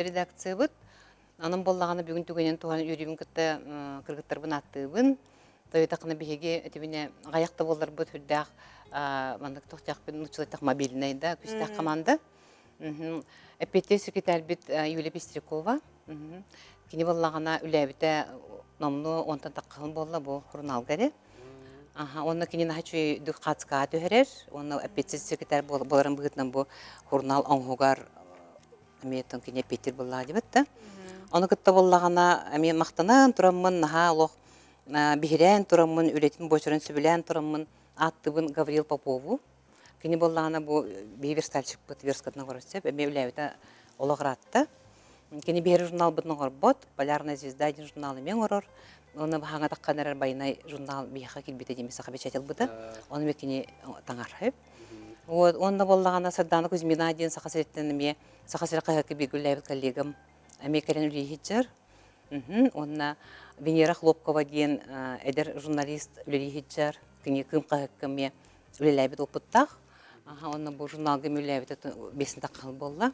S5: редакция бұд. Анын боллағаны бүгін түгенен туған үйребін күтті кіргіттар бұн атты бұн. Той тақына бейге өтебіне ғаяқты болар бұд хүрдәқ мандық тоқтақ бен ұчылайтақ мобильнайда күстәқ команда. Әпетте секретарь бит Юлия Пестрякова. Кені боллағана үләбіті номну онтан таққылын болла бұл хұрналғары. Оны кені нахачуй дүк қатысқа төһерер. Оны әпетте секретарь боларын бұғытынан бұл хұрнал оңғығар әметтің кені әпеттер болла дебітті. Оны күтті боллағана әмен мақтанан тұрамын, наға олық бігірен тұрамын, үлетін бойшырын сөбілен тұрамын, аттыбын Гаврил Попову. Кені боллағана бұл бейверстальшік бұд, верскатына көрісіп, әме үләуіті олығыр атты. Кені бері журнал бұдың ғыр бұд, Полярная звезда един журналы мен ғырыр. Оны бағаңа таққанарар байынай журнал бейіға келбеті демесі қабечател бұды. Оны мен кені таңар ғып. Онда боллағана Сарданы Кузьмина один сақасыреттен әме сақасыры қағықы бір үләуіт коллегам әме кәрен үлейхеджер. Онна Венера Хлопкова деген әдер журналист үлейхеджер. Кені кім қағықы ме үләуіт опыттақ. Онна бұл журналғы үләуіт бесін таққал болла.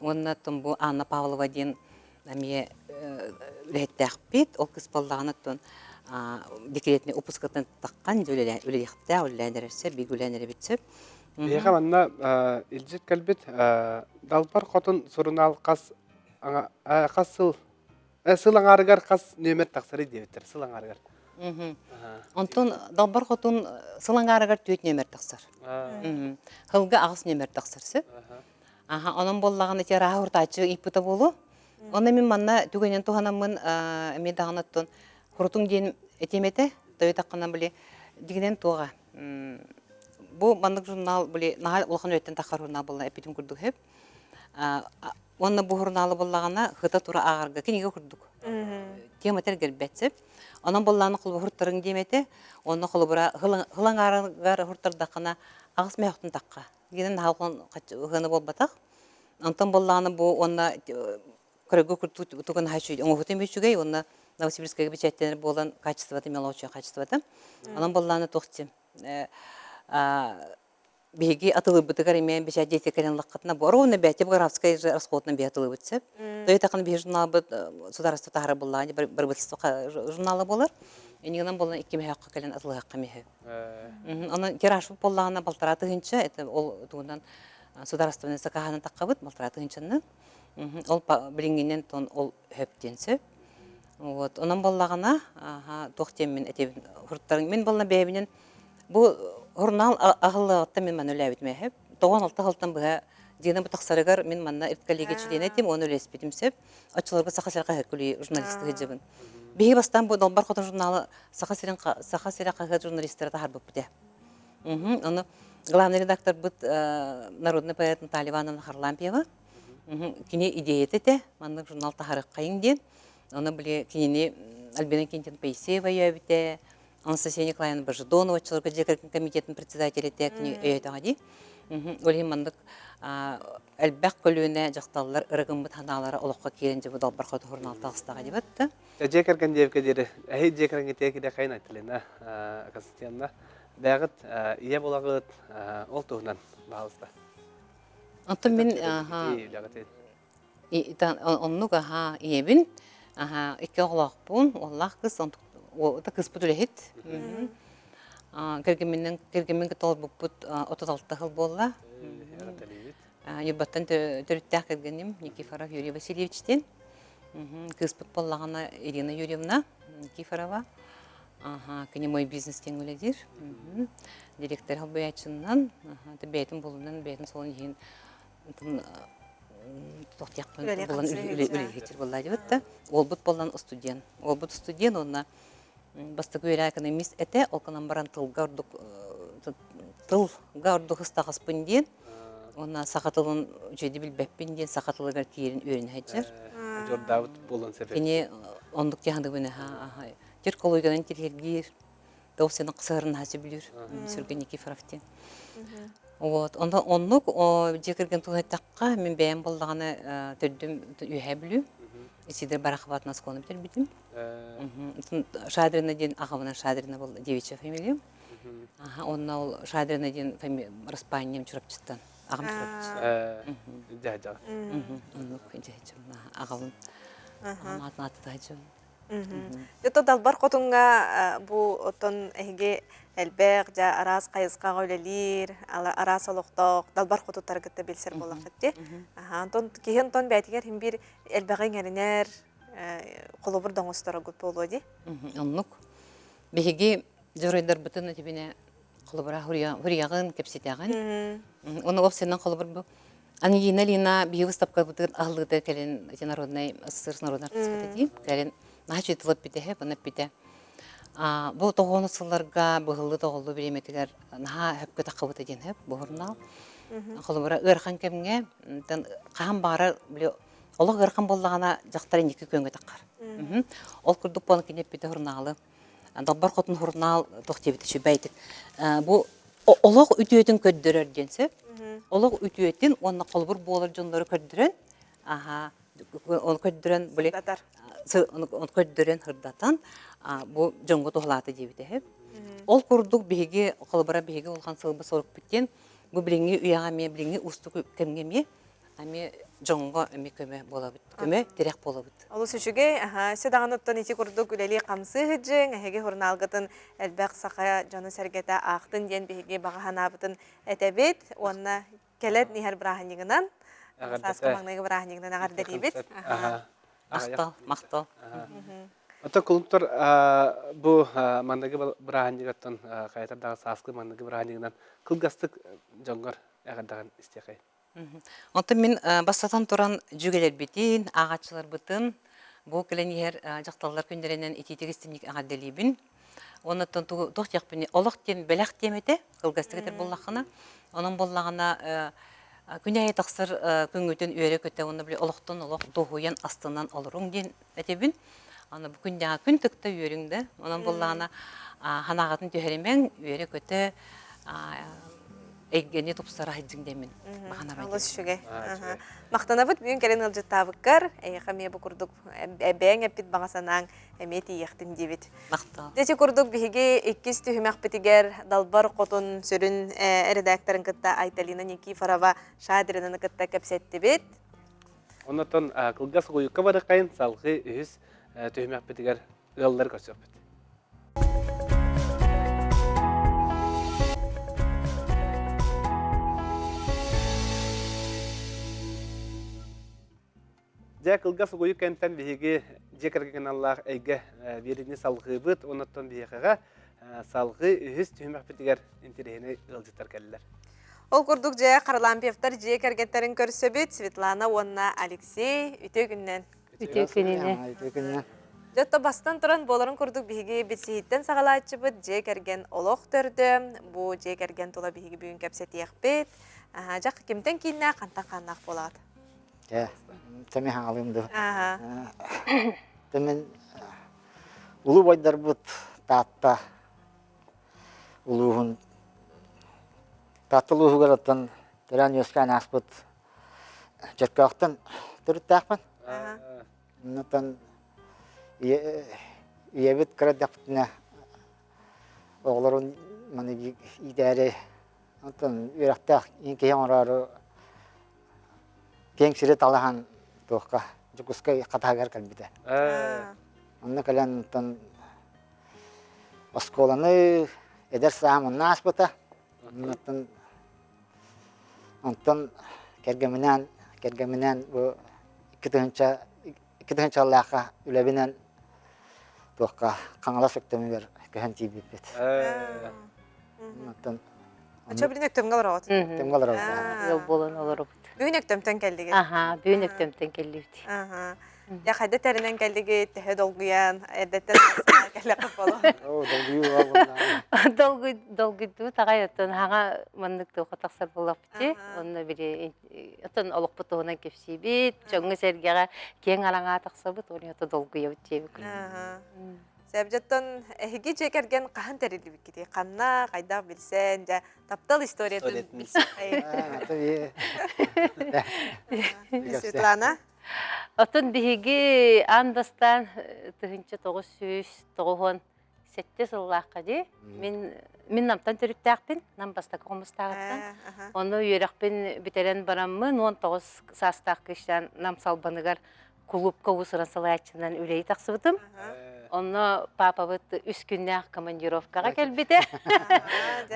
S5: Онна бұл Анна Павлова деген әме үләйттәқ бет. Ол кіс боллағаны декретіне опускатын таққан үләйіқті үләйдерерсе, бек үләйдері бетсіп.
S1: Бияға манна илжет кәлбет далбар қотын сұрынал қас сыл аңарығар қас нөмер тақсары дебеттер, сыл аңарығар.
S5: Онтон далбар қотын сыл аңарығар түйет нөмер тақсар. Қылғы ағыс нөмер тақсарсы. Оның боллағын әте рағы ұртачы ипыта болу. Оны мен манна түгенен туғанамын әмедағынаттың құрытың дейін әтеметі, тәуе таққанан біле дегенен туға. Бұл мандық журнал біле нағал ұлған өттен таққар журнал болна әпетім күрдік хеп. Оны бұл журналы боллағана ғыта тұра ағарға кенеге күрдік. Тематер гербетсіп. Оның боллағаны құлбы ғұрттарын деметі, оны құлбыра ғылан ағарға ғұрттардақына ағыс мәйіқтін таққа. Дегенен нағалған ғыны болбатақ. Антон боллағаны бұл оны көрігі күрдік тұғын хайшуй. Оңғытын бейшугей, оны Новосибирская бюджеттен болан качествоты мелочи качествоты. Анан болланы тохти. Беги атылы бутыгар имен бежа дети керен лаккатна боровна бәте Боровская же расходна бе атылы бутсеп. Той такын бе журнал бут сударство тахары булланы бер бутство журналы болар. Энигенен болан 2 мехакка келен атылы хакка мехе. Аны тираж болланы балтараты гынча это ол тугундан сударственный сакаханы таккабыт балтараты гынчаны. Ол билингенен тон ол хөптенсе. Вот, онан боллагана, тохтем мен этебин хурттарын мен болна бебинен бу журнал агыллыгытта мен манөлөбит мехеп. 96 жылдан быга дена бу таксарыгар мен манна ирткалиге чидене тем оны леспитимсеп, ачыларга сахасырга хакули журналисттик жибин. Беги бастан бу долбар хотон журналы сахасырга журналисттер тахар бупте. Аны главный редактор бут народный поэт Наталья Ивановна Харлампиева. Кини идея тете, манны журнал тахарык кайын ден. Она были кинени Альбина Кентин Пейсеева явите, Анастасия Николаевна Бажидонова, человек комитетный председатель текни өйдөңади. Олим мандык Элбек көлүнө жакталлар ырыгын бутаналары олокко келинже бу долбар хот журнал тагыстага дебатты.
S1: Жекерген девке деди. Жекерген текиде кайын айтылына Константиновна. Бәгыт ие болагыт ол тугунан баалыста.
S5: Антон мен оннуга иебин. Iki oğlakpun, oğlak kız, o da kız budu lehit. Kergemin kitol buput 36 yıl bolla. Yubbattan törüttəq kergenim Nikiforov Yuriy Vasilievичтен. Kız bud bollağına Irina Юрьевна Nikiforova. Kini mой бизнестен өледир. Директор хабыячыннан, бәйтін болуынан, бәйтін солын ең тоқтяқпын болан үлігетер болады бітті. Ол бұд болан студент. Ол бұд студент, онына бастығы өлі экономист әті, олқынан баран тыл ғардық ұстағаспын ден, онына сақатылын жөйді білбәппен ден, сақатылығар кейерін өрін әйтжер.
S1: Жордавыт болан сәпер.
S5: Кені ондық тияңды бұны, жер қолуйғанын терхергер, дауысының қысығырын хасы білір, Сергей Никифоровтен. Вот, оннук жекерген тугайтакка мен бәйен болдағаны түрдім үйе білу. Сидер барақыбатын асконы бітер бітім. Шадрина ден ағавынан Шадрина болды, девичья фамилия. Онна ол Шадрина ден Распайнем чурапчыттан, ағам чурапчыттан.
S1: Жа.
S5: Оннук ағавын атын аты дайжы.
S2: Ето далбар котунга бу отон эге элбек жа арас кайыска өлелир, арас олокток далбар коту таргытта билсер болакытты. Антон киген тон бәтигер хим бир элбегең эринер колобур доңостора гут болоди.
S5: Оннук беге жоройдар бутын тибине колобура хурягын кепсетягын. Оны опсеннан колобур бу. Аны Лина бии выставка бутын агылды келен народный СССР народный артистка ди. Келен нахачытылып бите, бана бите. Бу тоғоны сылларга бұғылы тоғылы береметігер наға хөпкі таққыбыты ден хөп, бұл журнал. Қолыбыра өрхан кемге, қаған бары, олық өрхан болдағана жақтары некі көнге таққар. Ол күрдік болын кенеп бейті журналы. Далбар қотын журнал тоқтебеті шүй бәйтік. Бұл олық үтіетін көддірер денсіп. Олық үтіетін, онына қолыбыр болыр жонлары көддірен. Оны көддірен бұлі. Он көддөрен хырдатан бу жоңго тоолаты дебите. Ол курдук биге колбара биге улган сылбы сорук биттен бу билинги уяга ме билинги усту кемге ме ами жоңго эми көмө болобут. Көмө терек болобут.
S2: Олу сүшүге седагыныттан ити курдук үлели камсы хыжың эге журналгытын элбек сака жаны сергете актын ден биге багаханабытын этебет. Онна келет нихер браханигынан саскамаңнагы браханигынан агарды дебет.
S5: Мақтал.
S1: Ата кулуптар бу мандагы браһанигаттан кайтардағы саскы мандагы браһанигынан кылгастык жоңгор ягардаган истекай.
S5: Онта мен бастатан туран жүгелер битин, агачылар бытын, бу келенер жакталлар күндеренен ититегистинник агаделибин. Онтон тохтякпин олох тем белах темете кылгастыгытер боллахына. Онун боллагына күнәйе тақсыр күнгөтен үйері көтті, оны біле олықтан олық доғуян астынан олырың ден әтебін. Аны бұл күндегі күн түкті үйеріңді. Оның болағына ханағатын түйерімен үйері көтті эйгени тупсара хайдзиңдемин. Баханара.
S2: Алыс шүге.
S1: жай.
S2: Мақтанабыт бүгін кәрен ылжыттабықкар, әйеқаме бұл күрдік әбәң әппет бағасанан әметі еқтін дебет.
S5: Мактал.
S2: Дете күрдік бігі еккіз түйімәқ бітігер далбар қотын сүрін редакторын кітта Айталина Никифорова шадырының кітта кәпсетті бет.
S1: Оннотон кылгас гуюкка барыкайын салгы үз төймәк битигер ыллар көсөп бит. Жа кылгас гуюк кенттен биһиги жекерген Аллах әйге берини салгы бит, оннотон биһига салгы үз төймәк битигер интерене ылжыттар келлер.
S2: Ол күрдік жа Қаралампевтар жие кәргеттерін көрсөбет Светлана Онна Алексей үте күннен. Жотто бастан тұран боларын күрдік бігі бітсейттен сағалатчы бұд жие кәрген олық түрді. Бұ жие кәрген тола бігі бүгін кәпсет еқпет. Жақ кемтен кейіне қантан қаннақ болады.
S6: Тәме аңалымды. Тәмен ұлы байдар бұд татта ұлығын Татылы ғыраттан түрән өскен аспыт жеркақтан түріттәқпін. Нұттан иебіт кірәдәқтіне оғыларын мәне идәрі. Нұттан үйрақтақ енкейен ұрары кеңшірет алаған тоққа жүкіскі қатағар кәлбіді. Онны кәлен нұттан осколаны әдер сағамын аспыта. Онтон кергеминен бу икитинча Аллахка үлебинен тоққа қаңала сөктөмү бер көһөн тийбит бит. Онтон
S2: Ача білін өктөмге барауат.
S6: темгалар
S5: Ел болон олор.
S2: Бүгін өктөмтен кәлдіге.
S5: Аха, бүгүн өктөмтөн келдибит.
S2: Я қайда тәрінен кәлдіге тәхе долгуян, әдеттен кәлі қып болу.
S5: Долгуйду тагай оттон хага мандыктуу катаксар болуп бити. Онна бири оттон олук бутугунан кепсибит, чоңгу сергеге кең алаңа таксабыт, оны ото долгуябыт жебик.
S2: Сәбжеттен әхиге жекерген қахан тәрелі біккеде. Қанна, қайда білсен, таптал историятын білсен. Светлана?
S5: Оттон биһиги андастан тыгынча 997 сыллаакка ди. Мен намтан төрүктәкпин, нам баста комустагыттан. Оны үйрәкпин битерен бараммын, 19 састак кыштан нам салбаныгар клубка усыран салаячынан үлей таксыбытым. Оны папабыт 3 күннәк командировкага келбите.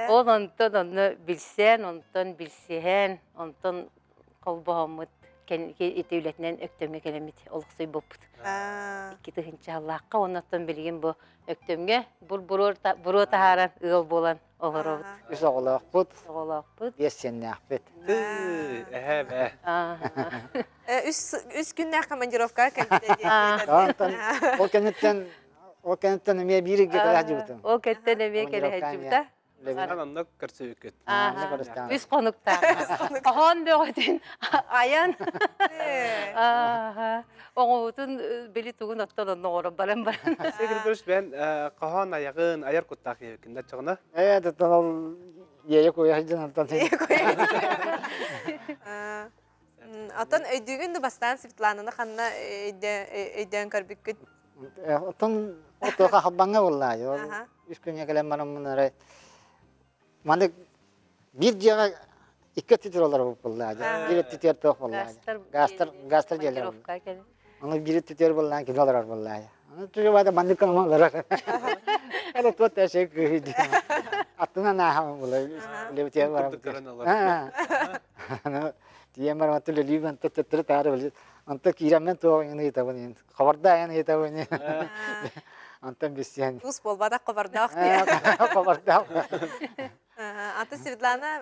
S5: Онтон билсен, онтон билсен, онтон колбоомут итеулетинен өктөмгө келемит олуксуй болупут. Икки Аллахка оннотон билген бу өктөмгө буруу тахаран ыл болан олоробут.
S6: Үс оголоокпут,
S5: Оголоокпут.
S6: эссеннеакпит.
S2: Үс күннәк командировка кәлбіде.
S6: Ол кенеттен эме бириге келе жибытым.
S5: Ол кеттен эме келе жибыта.
S1: Ананна көрсөйкөт.
S5: Үс конукта. Хон бөгөтүн аян. Оңотун били тугун оттон оңорон баран.
S1: Сегир көрүш бен кахан аягын аяр куттак ебекинде чыгына.
S6: Ол ее кояждан антан.
S2: Атын өйдүгүндү бастан Светлананы ханна өйдөн көрбүккүт.
S6: Отон отока хаббанга боллай. Үс күнгө келем барам мунара. Мандык бир жага 2 титер олар боллай. Бир титер ток боллай. Гастар желер. Аны бир титер боллай, килолар боллай. Аны түгөбада мандык камалар. Аны тот эшек күйдү. Атына нахам боллай. Лебтер барам. Аны тиемар матуле ливан тотер тары болду. Анта кирамен тоогуны табын. Хабарда аны табын. Антан бисен.
S2: Ус болбада кабардак.
S6: Хабарда.
S2: Аты Светлана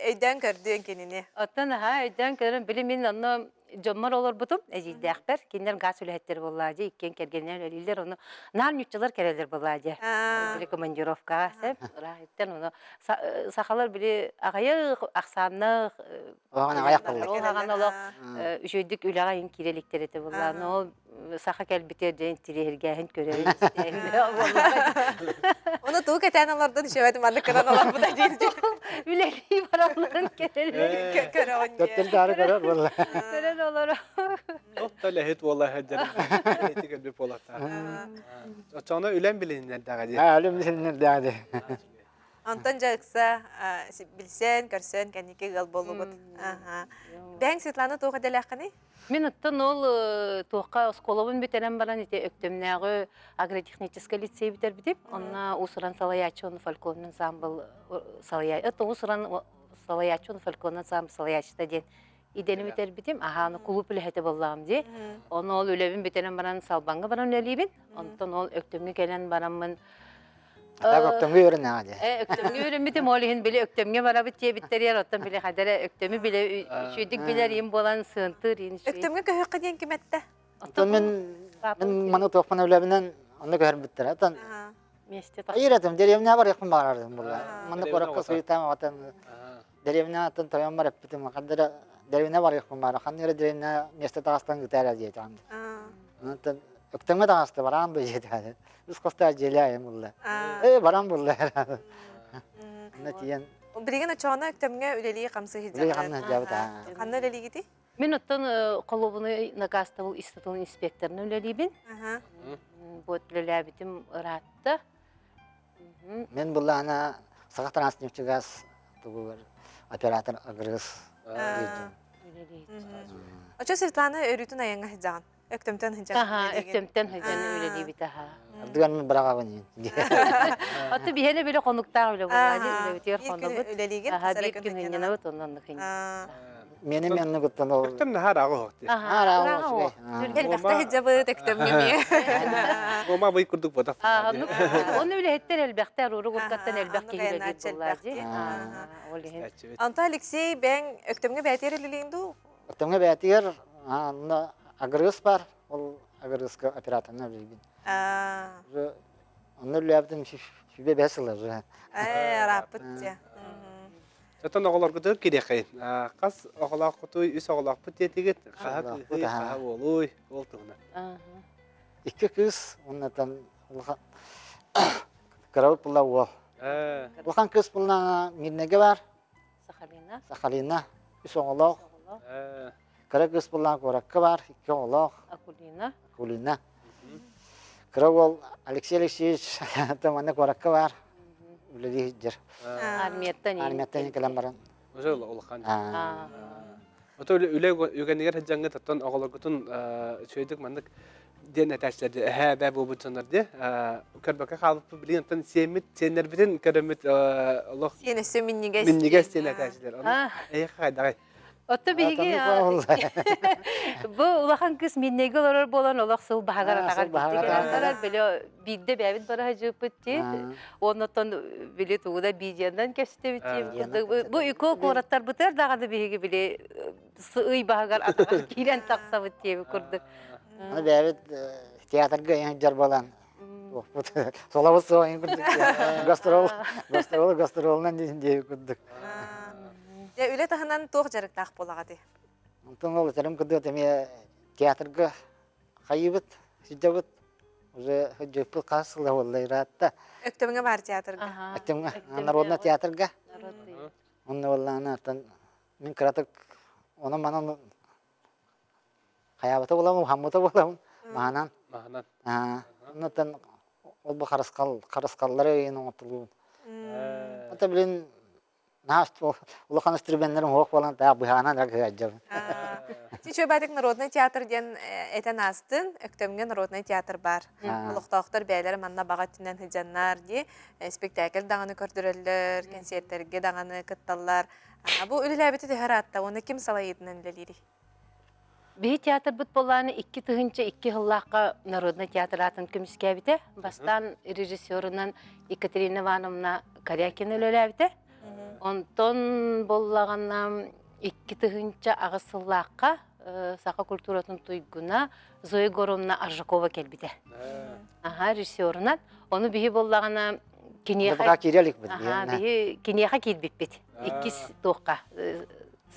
S2: өйдөн көрдүн кенини.
S5: Оттан өйдөн көрөн били мен аны жоммар олор бутум, эжидәхтер, киндер газ үләттер буллады, иккен кергеннәр элилер, оны нар нючылар керелер буллады. Били командировка, сеп, рахиттен оны сахалар били агайы аксанны,
S6: Оған аяк болду.
S5: Ол хаган оло үчөйдүк үләгә ин киреликтер эте булланы. Ол саха кэлбитер ден тирергәһен көрәр.
S2: Оны туу кетен алардан шебет манны кыран алар буда дейди.
S5: Үләли бараларын керәләр.
S2: Көрөн.
S6: Төттөр дары көрөр булла.
S5: Керәл олар.
S1: Отта лехет валла хаджар. Этикер бе полата. Очона үлән билиннәр дагы.
S6: Ha, ölüm dilinin derdi.
S2: Антон жакса билсен, көрсен, кәнеке гал болубут. Бәң Светлана туга деләккәни?
S5: Мен оттан ол туаққа сколовын бетерен баран ете өктөмнәгы агротехнический лицей битер битеп, онна усуран салаячон фольклорный ансамбл салая. Это усуран салаячон фольклорный ансамбл салаячта ден идени битер битем. Аха, аны клуб үле хәте буллам ди. Оны ол үлебин бетерен баран салбанга баран үлелибин. Онтан ол өктөмгә келен барамын.
S6: Ata köktümü öğren hadi.
S5: Öktөмгө өрөмбүтүм олиһин биле өктөмгө барабыт тиебиттерер оттон биле хадара өктөмү биле шүйдүк билер им болан сыынтыр ин шүй.
S2: Өктөмгө көһөккө ден киметте.
S6: Otan men mana tokpan evlerinden onu görüp bittir. Otan
S5: Месте
S6: ayıradım derevine var yakın bağırdım burada. Mana korakka soyutam otan derevine atan toyam var bitim kadar derevine var yakın bağır. Kanıra derevine mesте tağıstan gitar diye tamam. Otan ökteme tağıstı varan da diye. Biz kosta celayım burada. Varan burada. Netiyen
S2: Билеген очона өктөмгө үлелии камсы
S6: Үлелии
S2: хиджаган.
S6: камсы хиджабыт,
S2: Канна үлелии гити?
S5: Мен оттон колобуны нагаставыл истатыл инспекторны үлелибин. Вот үлеләбитим ыратты.
S6: men burada ana sakat transnefçi gaz tuğur operatör agrız.
S2: Очо Светлана өрүтүн аянга хиджаган. Өктөмтөн хиджаган.
S5: Аха, өктөмтен хәҗән үлелибит аха.
S6: Erdoğan mı bırakabın?
S5: Отты бихене биле конуктар биле булады, үлебитер
S2: Бир
S5: конубут.
S2: күн үлелиген,
S5: Аха,
S2: кызара
S5: бир
S2: күн
S5: күн
S2: хиджаган.
S5: хинҗана бут ондан хин.
S6: Benim yanına gittim o.
S1: Öktüm nahar ağı hoqti.
S5: Аха,
S6: Ара,
S5: ара,
S6: о,
S5: о.
S2: Эл такта хиджабы өктөмгө ми.
S1: Oma bıy kurduk boda.
S5: Аха, ну, оны биле хеттер элбәктер, уру гуркаттан
S2: Аха,
S5: элбәк
S2: аны
S5: кигеле
S2: гайна
S5: дип булады.
S2: челбәкти.
S5: Аха, олиһин.
S2: Анта Алексей бәң өктөмгө бәйтер үлелиңду.
S6: Gittim betiyer, anda agrız var. O agrızka operatörünü bilgin. Onu yaptım şüphe besler.
S2: Раппытте.
S1: Ötön oğlar kutu kirek. Qas oğlaq kutu üs oğlaq put yetigit. Qahak
S6: Oğlaq put,
S1: qaha oluy oltuğuna.
S5: Аха.
S6: İki kız ondan Karavut pulla o. Ulkan kız pulla Mirnege var.
S5: Сахалина.
S6: Sakhalina. Üs oğlaq.
S5: Сахалина.
S6: Kara kız pulla Korakka var. İki oğlaq.
S5: Акулина.
S6: Kulina. Karavol Alexey Alexeyevich tam anne Korakka var. Öyle diyecek.
S5: Армияттан.
S6: Armiyatten kalan baran.
S1: Ojol olqan.
S5: Аха.
S1: Oto üle ögendiger hajjanga tatton oğlar kutun şöydük mandık den ataşlardı. Ha bä bu butunlar di. Körbaka qalıp bilin tan semit senler bitin körömüt Allah
S2: Сен өссө минниге.
S1: minniges sen ataşlar.
S5: Ah.
S1: Ey qayda.
S5: Отто биги. Бу улахан кыз миннеге олар болан олак сыл багар атагар дигәннәр беле бидде бәбит бара җыпыт ди. Оннан биле тугуда бидяндан кәсте бит. Бу ико кораттар бутер дагы биги биле сый багар атагар кирен такса бит ди күрдек.
S6: Ana evet tiyatrga yanjar bolan. Solabı soyun kurduk. Gastroldan diye kurduk.
S2: Я үле тахынан тоқ жарыктак болагады.
S6: Ondan ol tarım kurduk temi tiyatrga kayıbıt, sicabıt. Уже hıcıpı kasıla vallahi rahatta.
S2: Өктөмгө бар театрга.
S6: Ettim narodna tiyatrga. Onunla vallahi anatan min kıratık ona bana hayabata bulamam, Muhammed'a bulamam. Mahanan.
S1: Mahnan.
S6: Ondan ol bu karaskalları yine otuluyor. Hatta bilin Nast улахан инструменттерин хоқ балан та бухана да гажав.
S2: Тичө бәдик народный театр ден этен астын, өктөмгө народный театр бар. Улуктактар бәйләре манна бага түннән хиҗаннар ди, спектакль даганы көрдүрөллөр, концерттерге даганы кытталлар. Бу үлеләбите дәһаратта, оны ким салайытынан лелири.
S5: Би театр бут боланы 2 тыгынча 2 хыллакка народный театратын күмискәбите. Бастан режиссерынан Екатерина Ивановна Корякина лөләбите. Онтон боллаганнан 2 тыгынча агысыллакка Саха культуратын туйгуна Зоя Горовна Аржакова келбите. Аха, режиссерынан. Оны бихи боллагана кинеха
S6: кирелик бит.
S5: Аха, бихи кинеха килбиппит. 2 тоққа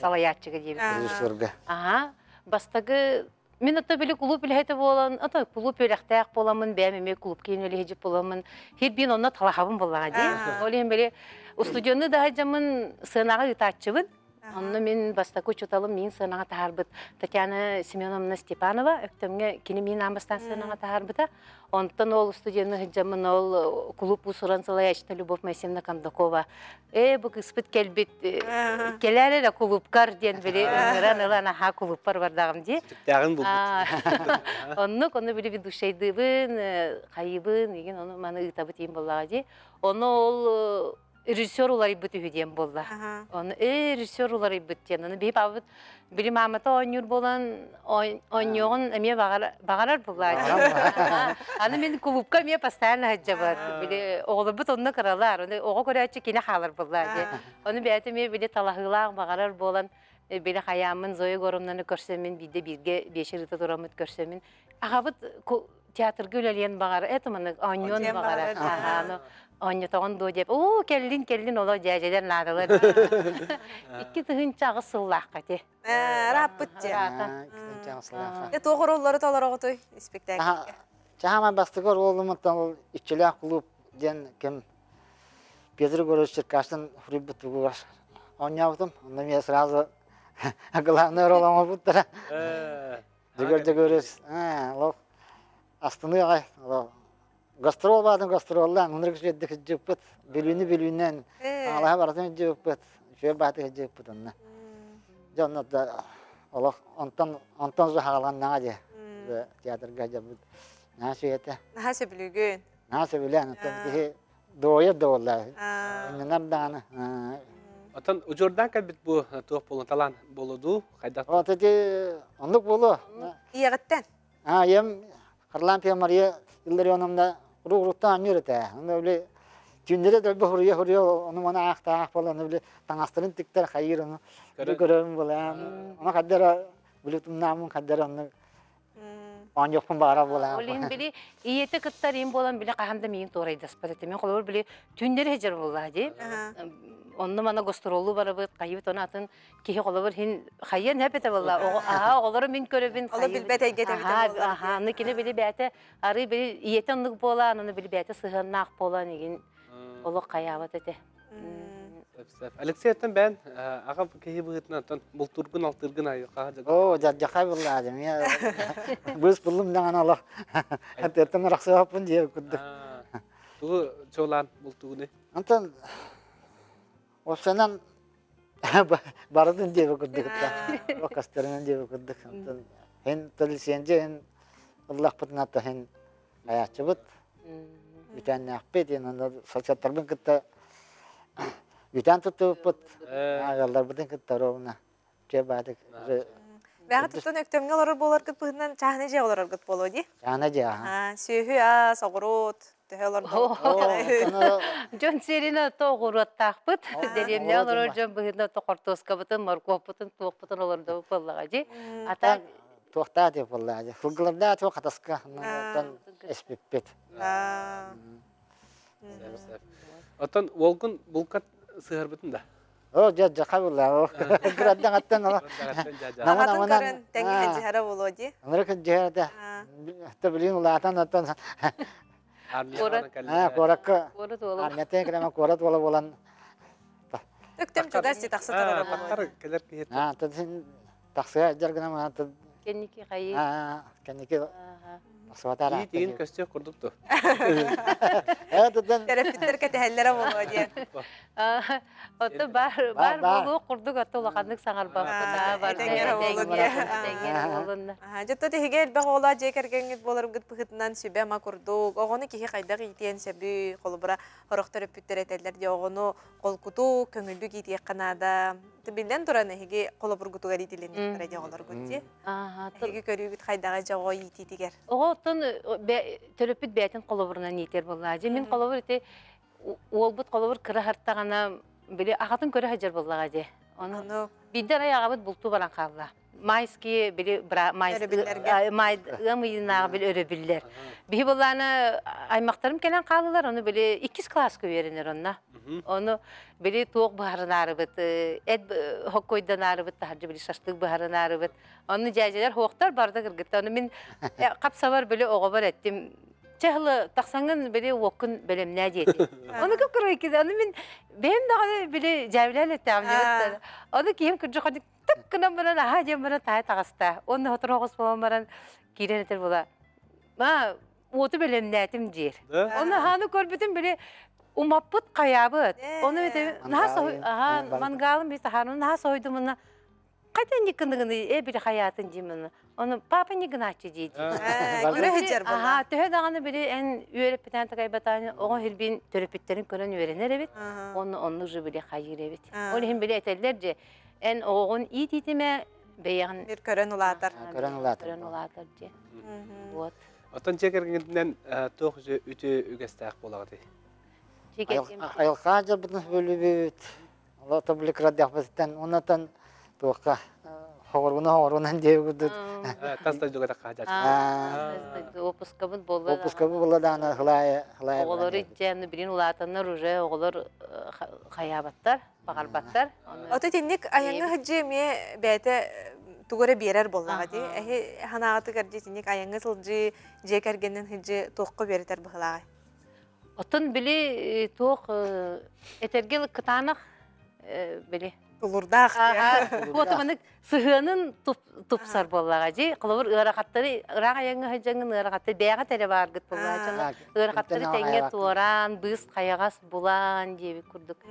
S5: салаячыга дебит.
S6: Режиссерга.
S5: Аха, бастагы Мен ата били клуб илһете болан, ата клуб иләхтәк боламын, бәмеме клуб кейин илһеҗи боламын. Хит бин онна талахабын буллага ди. Олен били студионны да хаҗамын сынага итачыбын. Онны мен бастаку чуталым мен сынага тахарбыт. Татьяна Семеновна Степанова өктөмгө кини мен амбастан сынага тахарбыта. Онтон ол студионны хаҗамын ол клуб усуран салаячта Любовь Моисеевна Кондакова. Бу кыспыт келбит келәре да клубкар ден били ыран ха клубпар бардагым ди.
S1: Тәгын булды.
S5: Онны били би душайдыбын, кайыбын деген оны маны ытабы тиен боллага ди. Оны ол режиссер улар бит үдем болла. Оны режиссер улар бит ден. Оны беп абыт били мамата ойнур болан ойногон эме багарар булла. Аны мен клубка ме постоянно хаҗабат. Били оглы бит онны каралар. Оны ого көрәче кине халар булла ди. Оны бәте ме били талахылар багарар болан били хаямын Зоя Горомнаны көрсөмүн биде бирге 5 рыта турамыт көрсөмүн. Агабыт театрга үлелен багар. Этманы ойнон багарар. Аны Оnya toğun do dep. Kellin ola jajalar nadalır. İki tığın çağı sıllah kati.
S2: Rapıtçı.
S6: Çağısılar.
S2: Toğur olları talara otoy spektakl.
S6: Çağıma bastıklar oğlumdan iççiler kulüp den kim Петр Горош Черкасın hürriyet var. Oynayalım. Ondan ya сразу главная роль ama bu tara. Görürüz. Lo aslında lo gastrol vardı gastrollar. Onları kişilik cıpıt. Bilünden. Allah'a vardı cıpıt. Şöyle batı cıpıt onunla. Cannatda Allah ondan zahalan nade. Tiyatr gacabıt. Nasıl yete?
S2: Nasıl bilügün?
S6: Nasıl bilen? Tabii doğuya doğular. Nereden?
S1: Atan ucurdan kalbit bu tuğ bolun talan boludu. Kaydak.
S6: O dedi onluk bolu.
S2: İyagıttan.
S6: Yem Karlan Piyamariya yılları onumda ruhtan yürüte. Öyle günleri de bir hurriye onu bana akta falan öyle tanastırın tikler hayır onu. Görürüm böyle. Ona kadar bulutum namun kadar onu ancak pun bara bola.
S5: Olin bili iyete kıttarim bolan bili kahanda min toray daspat men kolor bili tünleri hejer bolladı. Onu bana gastrolu barabıt kayıt onu atın ki kolor hin hayır hep ete bolla. Olur min körübün.
S2: Ola bilbet egete bite.
S5: Aha, nekine bili bete arı bili iyete onluk bolan onu bili bete sığınak bolan egin. Olu kayavat ete.
S1: Alexey ben ağa kehi bıgıtına atan bulturgun altırgın ayı qaha.
S6: O jakay bulladım ya. Biz buldum dengan Allah. Hatta raksa yapın diye kuduk.
S1: Bu çolan bultuğunu.
S6: Antan o senin baradın diye kuduk. O kastırın diye kuduk. Antan hen talisiyence hen Allah putnata hen ayah çabut. Bir tane akpet yani saçatarbın kıta Yutan tutup ayarlar bütün kıtlarına cebadık.
S2: Bəğə tutun öktөмгө олар болар кыт быһынан чахны же олар кыт боло ди.
S6: Yana ja.
S2: Сөйхү согурут төһөлөр.
S5: Жон серина тоғурат тақпыт. Деремне олар жон быһында тоқортоска бутын, морков бутын, туок бутын олар да боллага жи. Ата
S6: Tohta diye vallahi. Fulglarda çok hataska. Tan espipet.
S1: Atan volgun bulkat sığır bütün da.
S6: O jakay vallahi. Graddan attan ama.
S2: Наматын көрін тәңгі хәджіхара боло ди.
S6: Amerika jehada. Hatta bilin ulatan attan. Korakka.
S5: Korat oğlum.
S6: Arnete krema korat wala bolan.
S2: Öktөм чугасти тақсы тарара боло.
S1: Takkar keler ki.
S6: Tadsin taksaya jargana ma tad.
S5: Кенники кайы.
S6: Kaniki aswatara.
S1: İyi tigin köstü kurduk da.
S6: Tadan
S2: Терапевттер кәтәһәлләре боло ди.
S5: Ото бар болу курдук ото лаканнык саңар бар. Бар.
S2: Тәңгәре боло ди.
S5: Тәңгәре болунна.
S2: Жотто тегел багола жекергенгит болор гыт быхытынан сүбә ма курдук. Огоны кихи кайдак итен себү колбура хорохтор өпүттер этеллер ди огону колкуту көңүлдүк итек канада. Тибилден тураны хиги колобургуту гали диленин ради олор гутти. Хиги көрүгүт кайдага жого ититигер.
S5: Оғыттын төлөпіт бәтін қолыбырына нетер боллағы. Мен қолыбыр еті олбыт қолыбыр кірі харттағана біле ағатын көрі хажар боллаға де. Оны бидер ай ағабыт бұлту баран қалла. майские били
S2: Өрөбүллерге.
S5: майдыгамыйнага били өрөбүллер. Бихи болланы аймактарым келен калылар, оны били 2 класс көберенер онна. Onu biri tuğ baharına arıbıt, et hokkoydan arıbıt, harcı biri şaşlık baharına arıbıt. Onu cahceler hoğtar barda kırgıttı. Onu min kapsavar böyle oğabar ettim. Çahlı taksanın biri okun bölüm ne diyeti. Onu kıpkırı ki onu min benim de biri cevlerle tamamladı. Onu ki hem kırcı kadık tıkkına bana ha cem bana tağı tağısta. Onu hatırı hoğuz babam kiren eter bula. Ma otu bölüm ne etim diyer. Onu hanı körbütün biri umapıt kayabıt. Onu bile nasıl mangalım bir tahanın nasıl oydumuna kaydan yıkındığını bir hayatın cimini. Onu papa ni gnaççı dedi.
S2: Ürehicer bu.
S5: Aha, töhe dağını biri en üyeli peten takaybatani o hirbin törepitlerin kören öğrenir evet. Onu jübile hayır evet. Onu hem bile etellerce en oğun iyi ditime beyan
S2: Bir körön ulatar.
S6: Kören ulatar.
S5: kören ulatar diye. Вот.
S1: Отон чекергенден тоғыз үті үгестәк болады.
S6: Ayılkaca bütün bölübüt. Allah tablik radyafasından onatan tuğka horuna diye gudut.
S1: Таста жүгеді қажат.
S5: Опускабын болды.
S6: Опуска bu da hılaya.
S5: Oğulları içeceğini bilin ulatanlar уже oğullar hayabатtar, bağarbattar.
S2: Ото тинник аяңы хыджы ме бәте тугора берер боллага ди. Эхи ханагаты гәрди тинник аяңы сылжы же кергеннен хыджы тоққа беретер бахлага.
S5: Отын били тоқ этергел кытанық били.
S2: Тулурдак.
S5: Отыманык сыхынын тупсар боллага жи. Кылыбыр ыракаттары, ырак аяңы хыджаңын ыракаттары бәға тәле баргыт боллага. Ыракаттары тәңе туоран, быс қаяғас булан жеби күрдік.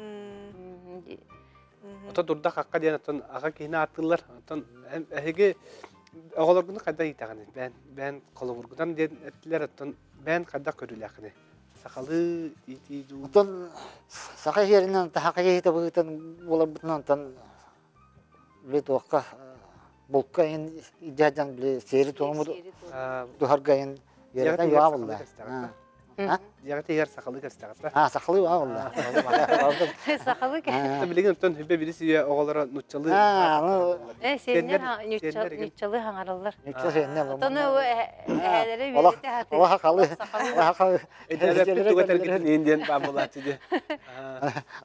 S1: Отон дурда қаққа дейін отон аға кейіне аттылар. Отон әйге оғылыргыны қайда етағаны. Бән қолы бұргыдан дейін әттілер отон бән қайда көрілі ақыны. Сақалы ити ду.
S6: Otun sakay yerinden tahakaya hita bıgıtan bolar bütünen tan bile tuğka bulka in icacan bile seyri tuğumu duhargayın yerden yuva bolla.
S1: Яғаты егер сақалы кәстіғатта.
S6: Saklı yuva bolla.
S5: Сақалы ке.
S1: Білеген отон хүбе бірісі оғылары нұтчалы.
S5: Сенер нютчалы хаңаралар.
S6: Nükse seninle bu.
S5: Тоны әлері
S6: Allah
S5: береті хаты.
S6: Allah kalı. Allah kalı.
S1: Әдәләпті туға тәргетін енден ба болады де.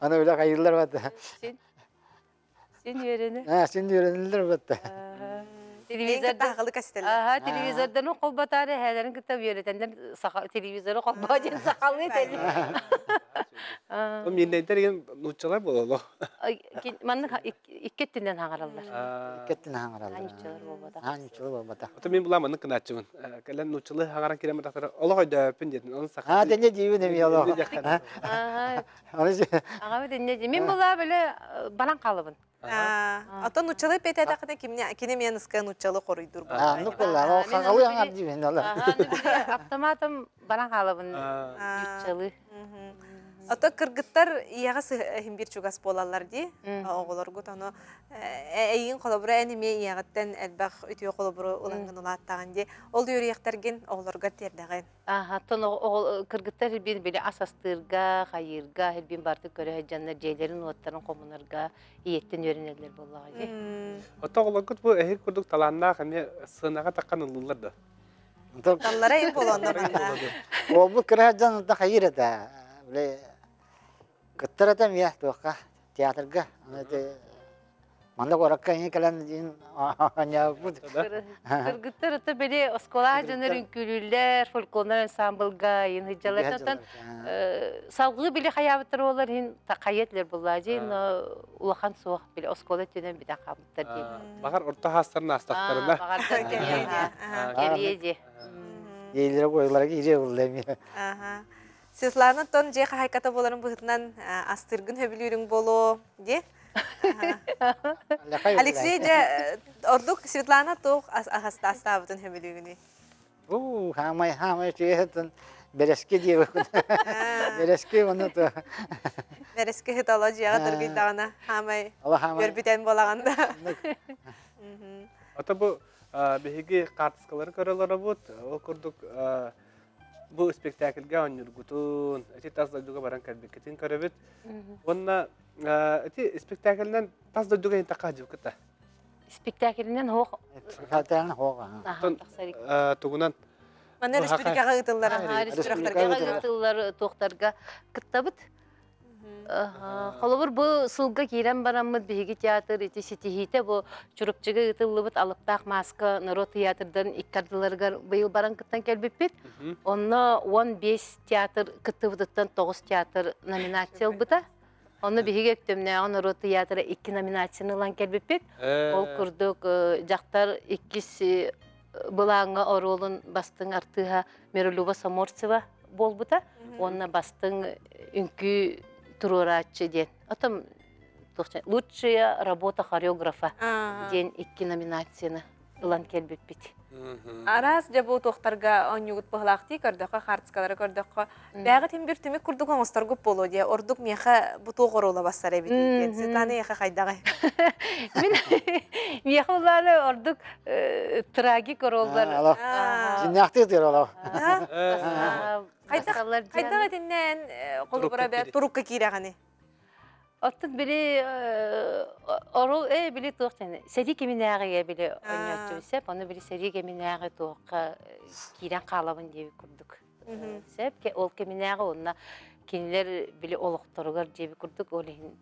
S6: Ana öyle kayırlar vardı.
S5: Сен верені.
S6: Şimdi öğrenildir vardı.
S2: Телевизор тагылы кастеле.
S5: Ага, телевизордан қолбатары хәлерін кітап үйретендер телевизоры қолба ден сақалы етелі.
S1: Ол менден тәрген нұтчалар болалы.
S5: Манны иккеттінден хаңаралар.
S6: Kettin hangarallar.
S5: Нютчалар болбада.
S6: Nükçülü babata.
S1: Отон мен бұла мұны кінатчымын. Кәлін нұтчалы хағаран керемет ақтары. Олы қойда өпін дедін. Оның сақалы.
S6: Denge jivi demi Allah.
S5: Ага,
S6: Onu
S5: аға беден мен бұла білі балан қалыбын.
S2: Ото нучалы пете тақыда кине мен ыска нучалы корuydur bu.
S6: nuk bolla. O kalı hangar jivi Allah.
S5: Ага, автоматым балан қалыбын нютчалы.
S2: Ото кыргыттар ияга химбир чугас болалар ди. Оголорго тону эйин колобура эниме иягаттан элбах үтүө колобуру улангын улааттаган ди. Ол юрияктерген оголорго тердеген.
S5: Ага, тону кыргыттар бир биле асастырга, хайырга, хелбин барды көрө жандар жейлерин оттарын комунарга иеттен өренелер боллага ди.
S1: Отон олығыт бұл әйір күрдік таланна қаме сынаға таққан ұлылар да.
S2: Таллара ин болондар.
S6: O bu kıracan da hayır eda. Böyle kıttır adam ya tuğka tiyatrga. Manda korakka yine kalan jin anya bu.
S5: Кыргыттар ата биле оскола жандар үnkülüller, folklorlar ensemblga, ин хыжалатан салгы биле хаябыттар олар ин тақайетлер буллажы, улахан суак биле оскола төнен бида кабыттар ди.
S1: Бағар орта хастарын астақтарына.
S5: Кележе.
S6: Yeylere koyulara gire buldum.
S2: Светлана тон же хайката боларын быгытынан астыргын хөбүлүрүң боло, ди. Алексей же ордук Светлана тох агаста астабытын хөбүлүгүнү.
S6: Hamay şeyden bereski diye bakın. Bereski onu da.
S2: Береске хитала жыяга тыргыйтагана хамай
S6: Allah hamay.
S2: көрбүтен болаганда.
S1: Ата бұл беге қартысқалары көрілері бұд. Ол күрдік бұл спектакльге ойныргутун. Әте таздайдуға баран кәлбекетін көрібіт. Онна әте спектакльнен таздайдуға ен таққа жив күтті.
S7: спектакльнен хоқ.
S6: Катарна хога.
S7: Аха, тахсарик.
S1: Тугунан
S2: Мана республикага ытыллар.
S7: Республикага тыллар тоқтарға кыттабыт. Холобур бу сылга кирен бараммыт биһиги театр ити ситихите бу чурупчыга ытыллыбыт алыптаах маска народ театрдан иккардыларгар быйыл баран кыттан келбиппит. Онно 15 театр кыттыбыттан 9 театр номинация быта. Онно биһиги өктөмнө народ театры 2 номинацияны лан келбиппит. Ол курдук жактар 2 былаңа оролун бастың артыга Мерулюба Саморцева болбута. Онна бастың үнкү Турурачы ден. Отом лучшая работа хореографа ден 2 номинацияны ылан келбеппит.
S2: Арас жабу тохтарга онюгут бахлакти көрдөккө хартскалары көрдөккө бягы тим бир түмүк курдук оңостор көп боло де ордук меха буту горола басар эбит. Сетаны яха кайдагы.
S7: Мен мехулары ордук трагик оролдар.
S6: Жиннакты дирала.
S2: Кайдагы тиннен колбура бе турукка кираганы.
S7: Оттун били орол били тоқтаны. Сери кеминагыга били ойнотчу сеп, аны били сери кеминагы тоққа кирен қалабын деп курдук. Сеп ке ол кеминагы онна кинилер били олоқторугар деп курдук олин.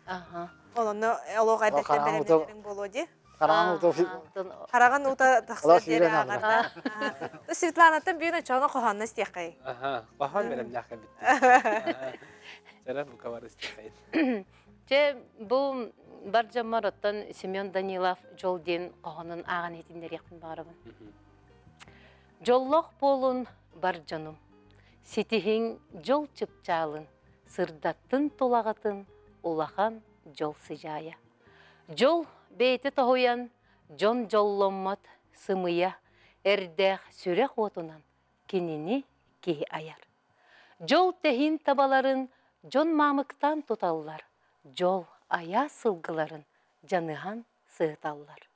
S7: Аха.
S2: Олону олога беттерин боло де.
S6: Караган
S2: ута тахсыр дере агарда. Светланатын бүйүнө чоңо коханна стекай.
S1: Аха, бахан менен яка бит. Жарат бу каварыстыкайт.
S7: Же бу бар жамараттан Семен Данилов жолден кохонун аган этиндер яктын барабын. Жоллох болун бар жаным. Ситихин жол чыпчалын, сырдаттын толагатын улахан жол сыжая. Жол бейті тохуян, жон жолломмат сымыя, эрдэх сүрек отунан кенини ки аяр. Жол техин табаларын жон мамыктан туталлар, жол ая сылгыларын жаныхан сыыталлар.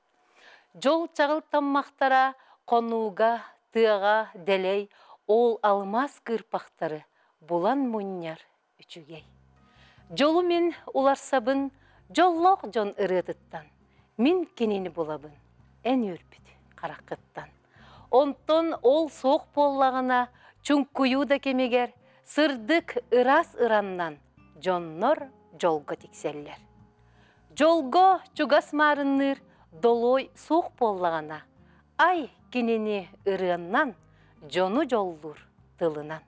S7: Жол чағыл таммақтара конуга, тыға, делей, ол алмаз кырпақтары булан муньяр үчүгей. Жолу мен уларсабын, жоллоқ жон ырытыттан. Мин кенени болабын, ән өрпіт қарақыттан. Онтон ол соқ боллағына чүнкую да кемегер, сырдык ырас ыраннан жоннор жолго тикселлер. Жолго чугас марынныр долой соқ боллағына, ай кенени ырыаннан жону жоллур тылынан.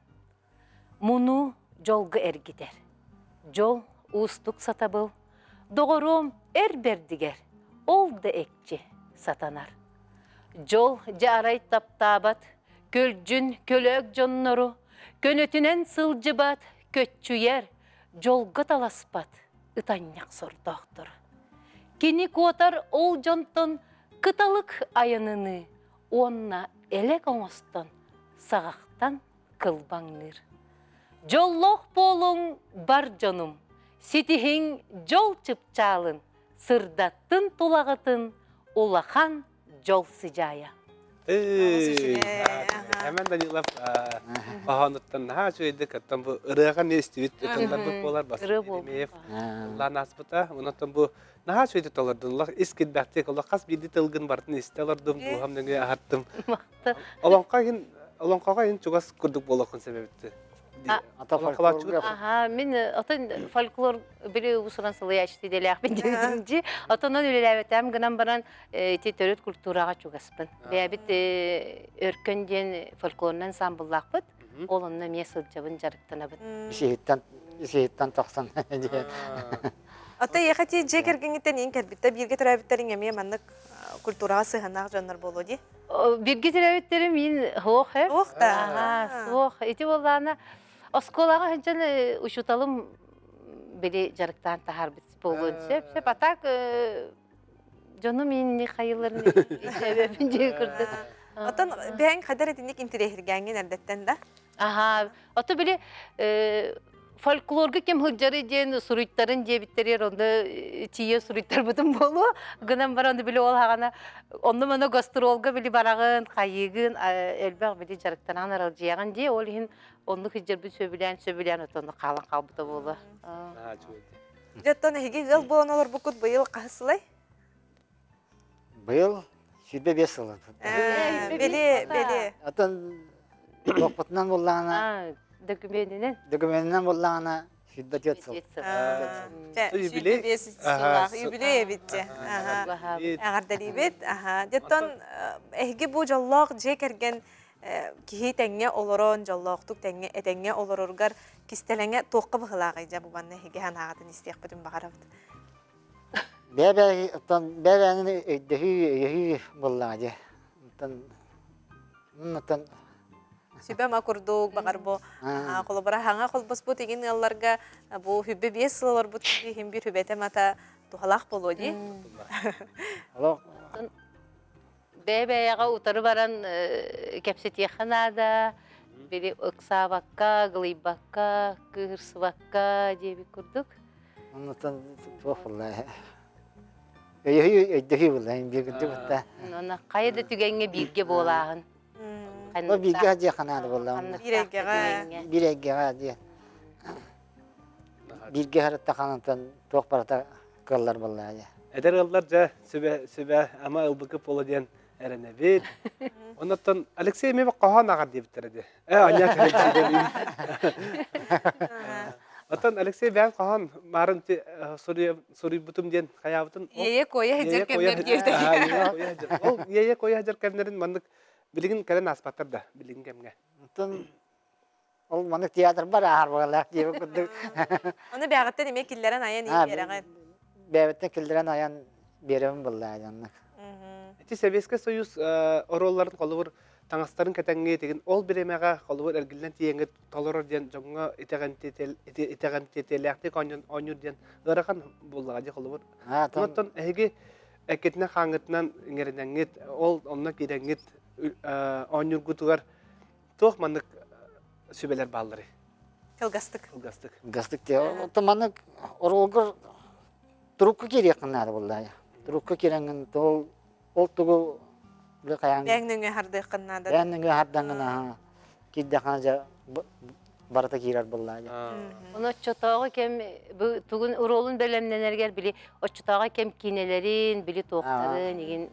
S7: Муну жолго эргидер. Жол устук сатабыл, доғырым бердігер. Ол да экчи сатанар. Жол жарай таптабат, көлжүн көлөк жоннору, көнөтүнен сылжыбат, көтчүер, жолга таласпат, ытанняк сордоқтыр. Кини куотар ол жонтон кыталык айыныны, онна элек оңостон, сағақтан кылбаңныр. Жоллоқ болуң бар жонум, ситихин жол чыпчалын, сырдаттын тулагытын улахан жол сыжая.
S1: Hemen Danilov bahanıttan ha söyledik hatta bu ırıgan ne istiyor tutanlar bu polar bas. Demeyip Allah nasbıta ondan bu naha söyledik olardı. Allah iskid baktık Allah kas bir ditilgin bartın istelerdim bu hem ne hattım. Olanqa yin çoğas kurduk bolakın sebebitti.
S7: Aha, men atan folklor bile usulan sılıyashti delek bindinci. Atandan ülelevetem gınan baran tetöröt kulturaga çoğaspın. Beyabit örkönden folklorundan sambıllaqpıt. Olunna mesajabın jarıktanabıt.
S6: Şehittan toqsan.
S2: Ата яхати жекергеңиттен ең кәлбітті бірге түрәбіттерін емей маннық культураға сығанақ жанар болу де?
S7: Бірге түрәбіттерім мен хоқ, әп?
S2: Хоқ та?
S7: Хоқ. Еті болғаны, осколаға ханчан ұшуталым біле жарықтан тахар бітс болуын сеп. Атак, жону мен қайыларын өбін жей күрді.
S2: Отан бәң қадар етіндік интерехіргәңген әрдеттен да?
S7: Аха, оты біле folklorga kim hıccarı diyen suruitlerin diyebitleri onda tiye suruitler bütün bolu. Gınan var onda bile ol hağına. Onda bana gastrolga bile barağın, kayıgın, elbaq bile jarıktan anar alcıyağın diye olihin onu hıccar bir söbilen otanı kalan kalbıda bolu.
S2: Jattan hegi gıl bolan olur bukut bayıl qahsılay?
S6: Быйыл сүрбе 5 сыл.
S2: Бели.
S6: Атын тоқпытынан боллағына, документінен боллағына сүрбе 4 сыл.
S1: Юбилей?
S2: Юбилей битте. Ағардалибет. Деттон, әйге бұл жоллақ же керген кихи тәңе олорон, жоллақтық тәңе олороргар кистеләңе тоққа бұғылағы жа бұбанны әйге хан ағатын істеқ бүтін бағарабыд.
S6: Бәбәнін өйдігі боллағы.
S2: Сүбә ма курдук багар бу колобара хаңа колбос бу деген алларга бу хүббе 5 сыллар бу тиһим бир хүбәтә мата тухалак болоди.
S7: Бәбәяга утары баран кепсетеханада бери ыксабакка, гылыйбакка, кырсыбакка дип күрдүк.
S6: Оннан тоқпыллағы. Өйдігі боллағы, бір күрді бұтта.
S7: Оны қайда түгенге бирге болағын.
S6: О бирге же қанады боллағы. Бирегеға же. Бирге харытта қанаттан тоқ барата қыллар боллағы.
S1: Эдер ыллар жа сөбә ама ылбыкы полы ден әрәне бит. Оннан Алексей мебе қахан ағар деп тәрді. Аня Атын Алексей бән қахан марын сұрый бұтым ден қаябытын.
S2: Ие коя хәҗер кемнәр диyordu.
S1: Ол ие коя хәҗер кемнәрен мандык билигин кәлен аспаттар да билигин кемгә.
S6: Ол мандык театр бар ағар боллағы деп күрдік.
S2: Оны бәғытта деме килләрен аян берәгән.
S6: Бәбеттен кілдірен аян беремін боллағы.
S1: Эти Советский Союз оролларын қолыбыр таңастарын кәтәңге деген ол біремеға қолыбыр әргілден тиеңгі толырыр ден жоңға итәғән тетеләқті ойныр ден ғыраған боллаға де қолыбыр. Онаттан әйге әкетіне қаңғытынан еңерінәңгет, ол онына керәңгет ойныр күтігар тоқ маңдық сөбелер балдыры.
S2: Кылгастык.
S6: Гастык те. Отаманы оролгыр трубка керек қанады боллағы. Трубка кереңін ол тұғы бір қаяң.
S2: Бәңніңе харды қыннады.
S6: Бәңніңе хардаңына кедді қанажа барата керер боллағы.
S7: Оны отчотағы кем түгін уролын бәлемненергер били отчотағы кем кинелерин, били тоқтарын еген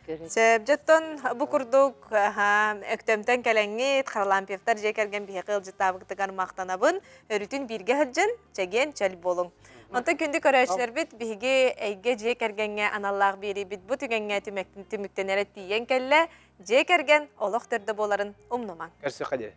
S7: көреді.
S2: Жеттон бу курдук өктөмтөн кәләңгет Харлампевтар жекерген бихекыл жытабыктыган мактанабын өрүтүн бирге хыджын чеген чөл болуң. Онта күндү көрөчлөр бит биге эйге жекергенге аналлах бери бит бу түгенге түмүктенер тиен келле жекерген олоқтырды боларын умнуман.
S1: Көрсө қаде.